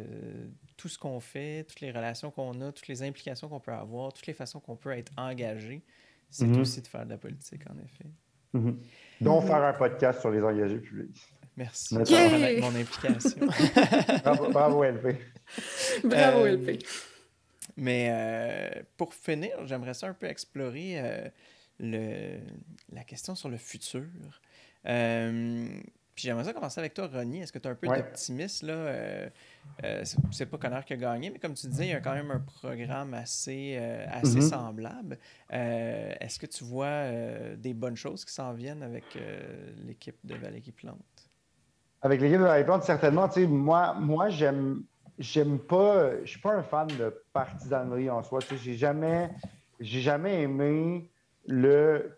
tout ce qu'on fait, toutes les relations qu'on a, toutes les implications qu'on peut avoir, toutes les façons qu'on peut être engagé, c'est aussi de faire de la politique, en effet. Donc, faire un podcast sur les engagés publics. Merci pour reconnaître mon implication. Bravo, LP. Bravo, LP. Mais pour finir, j'aimerais ça un peu explorer... la question sur le futur. Puis j'aimerais ça commencer avec toi, Ronnie. Est-ce que tu as un peu d'optimisme, là? C'est pas Connor qui a gagné, mais comme tu disais, il y a quand même un programme assez semblable. Est-ce que tu vois des bonnes choses qui s'en viennent avec l'équipe de Valérie Plante? Avec l'équipe de Valérie Plante, certainement. Tu sais, moi j'aime pas... Je suis pas un fan de partisanerie en soi. Tu sais, j'ai jamais aimé...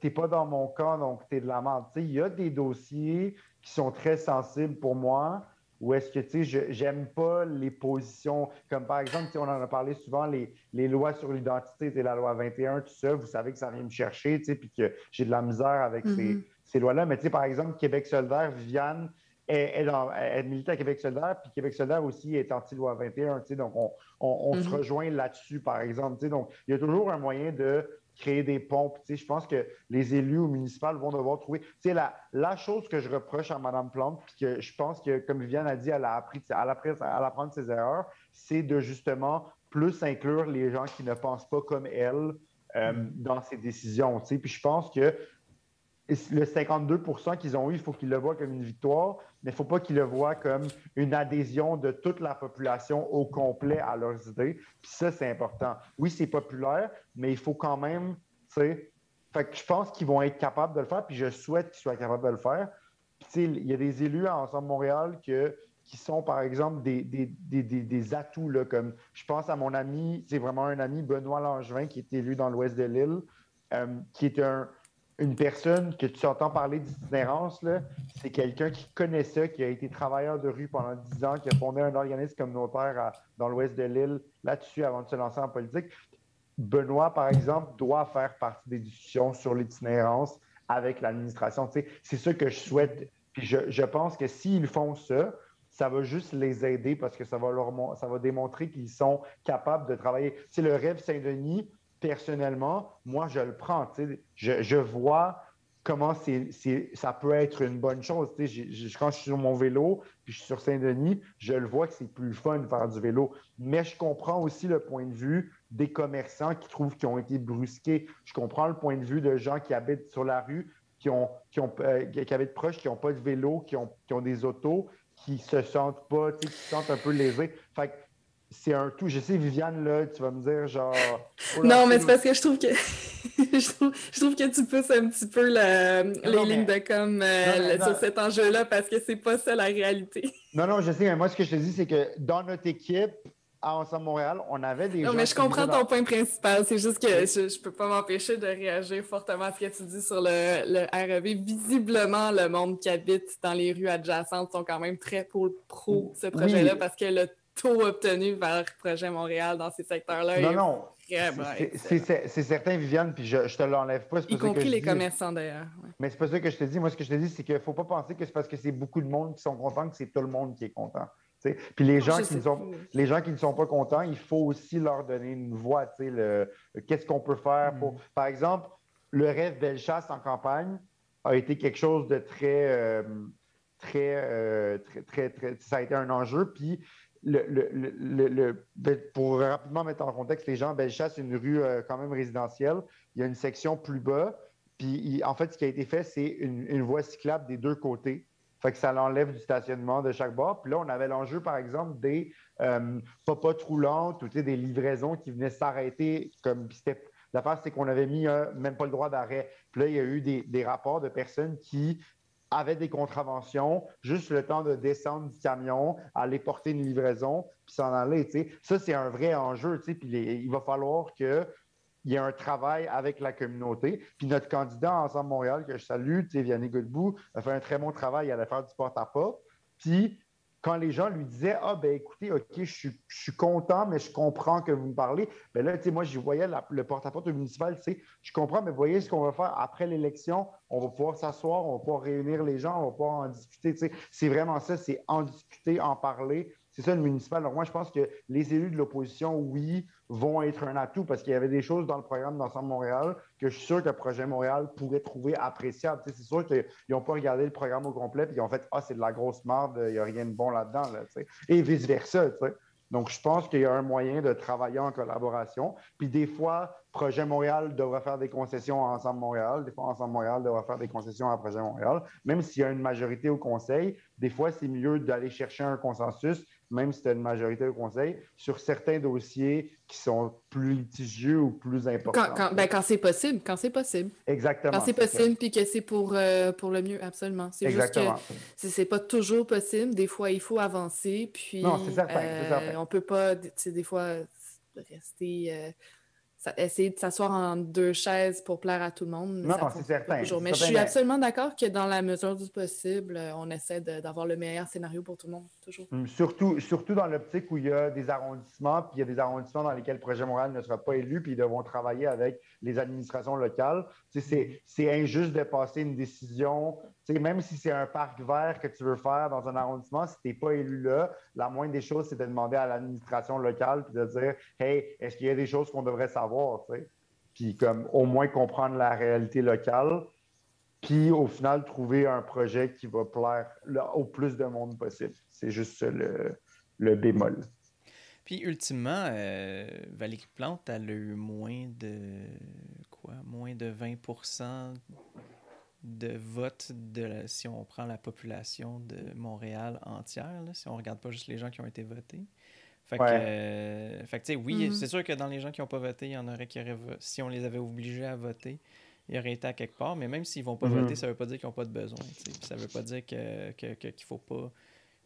t'es pas dans mon camp, donc t'es de la merde. Il y a des dossiers qui sont très sensibles pour moi, où est-ce que, tu sais, j'aime pas les positions, comme par exemple, on en a parlé souvent, les lois sur l'identité, la loi 21, tout ça, vous savez que ça vient me chercher, tu sais, puis que j'ai de la misère avec ces lois-là. Mais tu sais, par exemple, Québec solidaire, Viviane, elle milite à Québec solidaire, puis Québec solidaire aussi est anti-loi 21, tu sais, donc on se rejoint là-dessus, par exemple, tu sais, donc il y a toujours un moyen de créer des ponts. Tu sais, je pense que les élus au municipal vont devoir trouver... Tu sais, la chose que je reproche à Mme Plante, puis que je pense que, comme Viviane a dit, elle a apprendre ses erreurs, c'est de justement plus inclure les gens qui ne pensent pas comme elle dans ses décisions. Tu sais. Puis je pense que le 52% qu'ils ont eu, il faut qu'ils le voient comme une victoire, mais il ne faut pas qu'ils le voient comme une adhésion de toute la population au complet à leurs idées. Puis ça, c'est important. Oui, c'est populaire, mais il faut quand même, tu sais, fait que je pense qu'ils vont être capables de le faire, puis je souhaite qu'ils soient capables de le faire. Puis, tu sais, il y a des élus à Ensemble Montréal qui sont, par exemple, des atouts, là, comme je pense à mon ami, c'est vraiment un ami, Benoît Langevin, qui est élu dans l'ouest de l'île, qui est une personne que tu entends parler d'itinérance, là, c'est quelqu'un qui connaît ça, qui a été travailleur de rue pendant 10 ans, qui a fondé un organisme communautaire dans l'ouest de l'île là-dessus avant de se lancer en politique. Benoît, par exemple, doit faire partie des discussions sur l'itinérance avec l'administration. Tu sais, c'est ça que je souhaite. Puis je pense que s'ils font ça, ça va juste les aider parce que ça va démontrer qu'ils sont capables de travailler. Tu sais, le rêve Saint-Denis, personnellement, moi, je le prends. Je vois comment ça peut être une bonne chose. Quand je suis sur mon vélo puis je suis sur Saint-Denis, je le vois que c'est plus fun de faire du vélo. Mais je comprends aussi le point de vue des commerçants qui trouvent qu'ils ont été brusqués. Je comprends le point de vue de gens qui habitent sur la rue, qui habitent proches, qui n'ont pas de vélo, qui ont des autos, qui se sentent pas, qui se sentent un peu lésés. Fait que c'est un tout. Je sais, Viviane, là, tu vas me dire genre. Non, mais c'est parce que je trouve que je trouve que tu pousses un petit peu les lignes de com sur cet enjeu-là parce que c'est pas ça la réalité. Non, je sais, mais moi, ce que je te dis, c'est que dans notre équipe, à Ensemble Montréal, on avait des gens. Non, mais je comprends ton point principal. C'est juste que je peux pas m'empêcher de réagir fortement à ce que tu dis sur le REV. Visiblement, le monde qui habite dans les rues adjacentes sont quand même très pro ce projet-là parce que le taux obtenu vers Projet Montréal dans ces secteurs-là c'est certain, Viviane, puis je te l'enlève pas. Y compris les commerçants, d'ailleurs. Ouais. Mais c'est pas ça que je te dis. Moi, ce que je te dis, c'est qu'il ne faut pas penser que c'est parce que c'est beaucoup de monde qui sont contents que c'est tout le monde qui est content. T'sais. Puis les gens qui ne sont pas contents, il faut aussi leur donner une voix. Qu'est-ce qu'on peut faire pour... Par exemple, le rêve Bellechasse en campagne a été quelque chose de très... ça a été un enjeu. Puis pour rapidement mettre en contexte les gens, Bellechasse, c'est une rue quand même résidentielle. Il y a une section plus bas. Puis en fait, ce qui a été fait, c'est une voie cyclable des deux côtés. Fait que ça l'enlève du stationnement de chaque bord. Puis là, on avait l'enjeu, par exemple, des popotes roulantes ou des livraisons qui venaient s'arrêter. L'affaire, c'est qu'on avait mis même pas le droit d'arrêt. Puis là, il y a eu des rapports de personnes qui avaient des contraventions, juste le temps de descendre du camion, aller porter une livraison, puis s'en aller. T'sais. Ça, c'est un vrai enjeu. Puis il va falloir qu'il y a un travail avec la communauté. Puis notre candidat Ensemble Montréal, que je salue, Vianney Godbout, a fait un très bon travail à faire du porte-à-porte. Puis quand les gens lui disaient « Ah, ben écoutez, OK, je suis content, mais je comprends que vous me parlez. » Ben là, moi, je voyais le porte-à-porte municipal, je comprends, mais voyez ce qu'on va faire après l'élection. On va pouvoir s'asseoir, on va pouvoir réunir les gens, on va pouvoir en discuter. C'est vraiment ça, c'est en discuter, en parler. C'est ça le municipal. Donc, moi, je pense que les élus de l'opposition, oui, vont être un atout parce qu'il y avait des choses dans le programme d'Ensemble Montréal que je suis sûr que Projet Montréal pourrait trouver appréciable. C'est sûr qu'ils n'ont pas regardé le programme au complet et ils ont fait « Ah, c'est de la grosse merde, il n'y a rien de bon là-dedans. » Et vice-versa. Donc, je pense qu'il y a un moyen de travailler en collaboration. Puis des fois, Projet Montréal devra faire des concessions à Ensemble Montréal. Des fois, Ensemble Montréal devra faire des concessions à Projet Montréal. Même s'il y a une majorité au conseil, des fois, c'est mieux d'aller chercher un consensus, même si tu as une majorité au conseil, sur certains dossiers qui sont plus litigieux ou plus importants. Quand c'est possible. Exactement. Quand c'est possible, puis que c'est pour le mieux, absolument. C'est Exactement. Juste que c'est pas toujours possible. Des fois, il faut avancer, puis non, c'est certain. On peut pas, des fois, rester... essayer de s'asseoir en deux chaises pour plaire à tout le monde. Non, c'est certain. Mais je suis absolument d'accord que dans la mesure du possible, on essaie d'avoir le meilleur scénario pour tout le monde, toujours. Surtout dans l'optique où il y a des arrondissements, puis il y a des arrondissements dans lesquels Projet Montréal ne sera pas élu, puis ils devront travailler avec les administrations locales. C'est injuste de passer une décision, même si c'est un parc vert que tu veux faire dans un arrondissement, si tu n'es pas élu là, la moindre des choses, c'est de demander à l'administration locale, puis de dire « Hey, est-ce qu'il y a des choses qu'on devrait savoir? » Puis comme au moins comprendre la réalité locale, puis au final trouver un projet qui va plaire au plus de monde possible. C'est juste ça le bémol. Puis, ultimement, Valérie Plante, elle a eu moins de 20% de vote si on prend la population de Montréal entière, là, si on regarde pas juste les gens qui ont été votés. Fait que, tu sais, oui, c'est sûr que dans les gens qui n'ont pas voté, il y en aurait qui auraient si on les avait obligés à voter, ils auraient été à quelque part, mais même s'ils vont pas voter, ça veut pas dire qu'ils n'ont pas de besoin. T'sais. Puis ça veut pas dire qu'il faut pas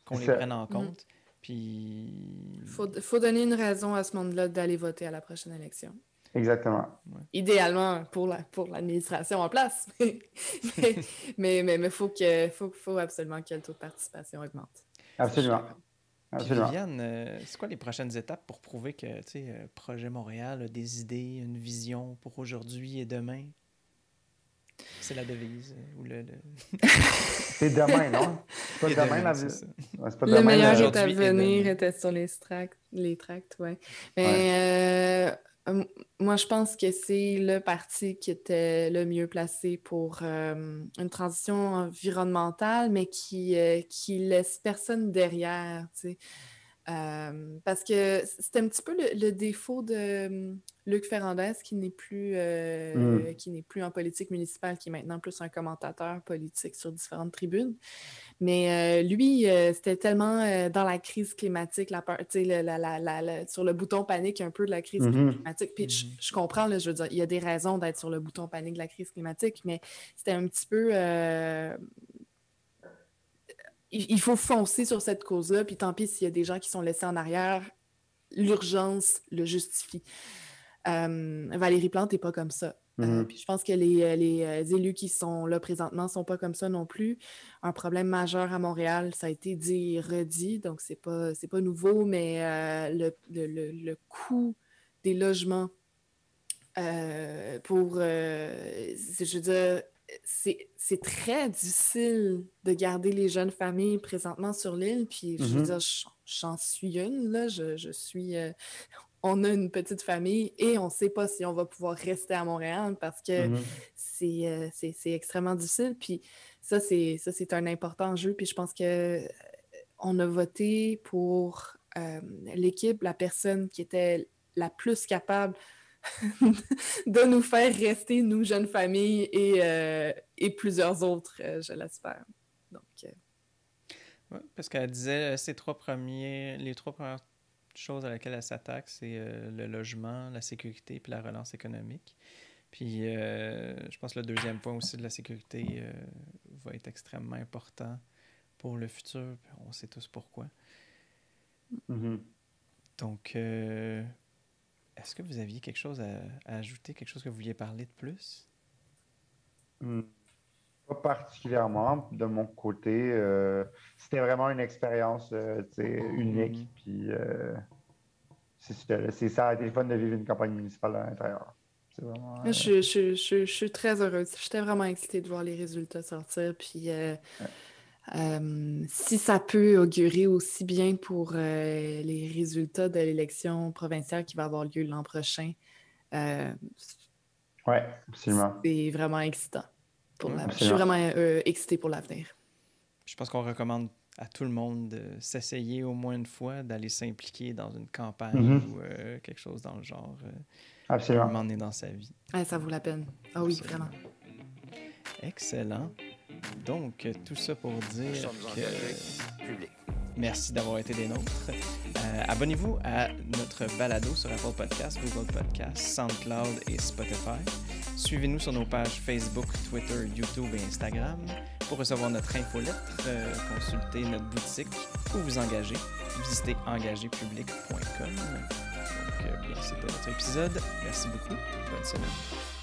qu'on les prenne en compte. Puis... Faut donner une raison à ce monde-là d'aller voter à la prochaine élection. Exactement. Ouais. Idéalement pour l'administration en place. mais faut absolument que le taux de participation augmente. Absolument. Puis Viviane, c'est quoi les prochaines étapes pour prouver que Projet Montréal a des idées, une vision pour aujourd'hui et demain? C'est la devise ou C'est demain, non? C'est pas demain, la vie. Le meilleur est à venir était sur les tracts, ouais. Mais moi, je pense que c'est le parti qui était le mieux placé pour une transition environnementale, mais qui laisse personne derrière, tu sais. Parce que c'était un petit peu le défaut de Luc Ferrandez, qui n'est plus en politique municipale, qui est maintenant plus un commentateur politique sur différentes tribunes. Mais lui, c'était tellement dans la crise climatique, la peur, sur le bouton panique un peu de la crise climatique. Puis je comprends, là, je veux dire, il y a des raisons d'être sur le bouton panique de la crise climatique, mais c'était un petit peu... il faut foncer sur cette cause-là, puis tant pis s'il y a des gens qui sont laissés en arrière, l'urgence le justifie. Valérie Plante n'est pas comme ça. Puis je pense que les élus qui sont là présentement ne sont pas comme ça non plus. Un problème majeur à Montréal, ça a été dit et redit, donc c'est pas nouveau, mais le coût des logements je veux dire, c'est très difficile de garder les jeunes familles présentement sur l'île, puis je veux dire, j'en suis une, là, je suis... on a une petite famille et on ne sait pas si on va pouvoir rester à Montréal parce que c'est extrêmement difficile, puis ça, c'est un important enjeu, puis je pense qu'on a voté pour l'équipe, la personne qui était la plus capable de nous faire rester, nous, jeunes familles, et plusieurs autres, je l'espère. Donc, ouais, parce qu'elle disait les trois premières choses à laquelle elle s'attaque, c'est le logement, la sécurité puis la relance économique. Puis je pense que le deuxième point aussi de la sécurité va être extrêmement important pour le futur. On sait tous pourquoi. Donc... est-ce que vous aviez quelque chose à ajouter, quelque chose que vous vouliez parler de plus? Pas particulièrement de mon côté. C'était vraiment une expérience unique. Puis ça a été fun de vivre une campagne municipale à l'intérieur. C'est vraiment, je suis très heureuse. J'étais vraiment excitée de voir les résultats sortir. Puis si ça peut augurer aussi bien pour les résultats de l'élection provinciale qui va avoir lieu l'an prochain, oui, absolument. C'est vraiment excitant. Je suis vraiment excitée pour l'avenir. Je pense qu'on recommande à tout le monde de s'essayer au moins une fois, d'aller s'impliquer dans une campagne ou quelque chose dans le genre. Absolument. À un moment donné dans sa vie. Ça vaut la peine. Ah oui, vraiment. Excellent. Donc, tout ça pour dire que... Merci d'avoir été des nôtres. Abonnez-vous à notre balado sur Apple Podcasts, Google Podcasts, SoundCloud et Spotify. Suivez-nous sur nos pages Facebook, Twitter, YouTube et Instagram. Pour recevoir notre infolettre, consultez notre boutique ou vous engager. Visitez engagerpublic.com. Donc, bien, c'était notre épisode. Merci beaucoup. Bonne semaine.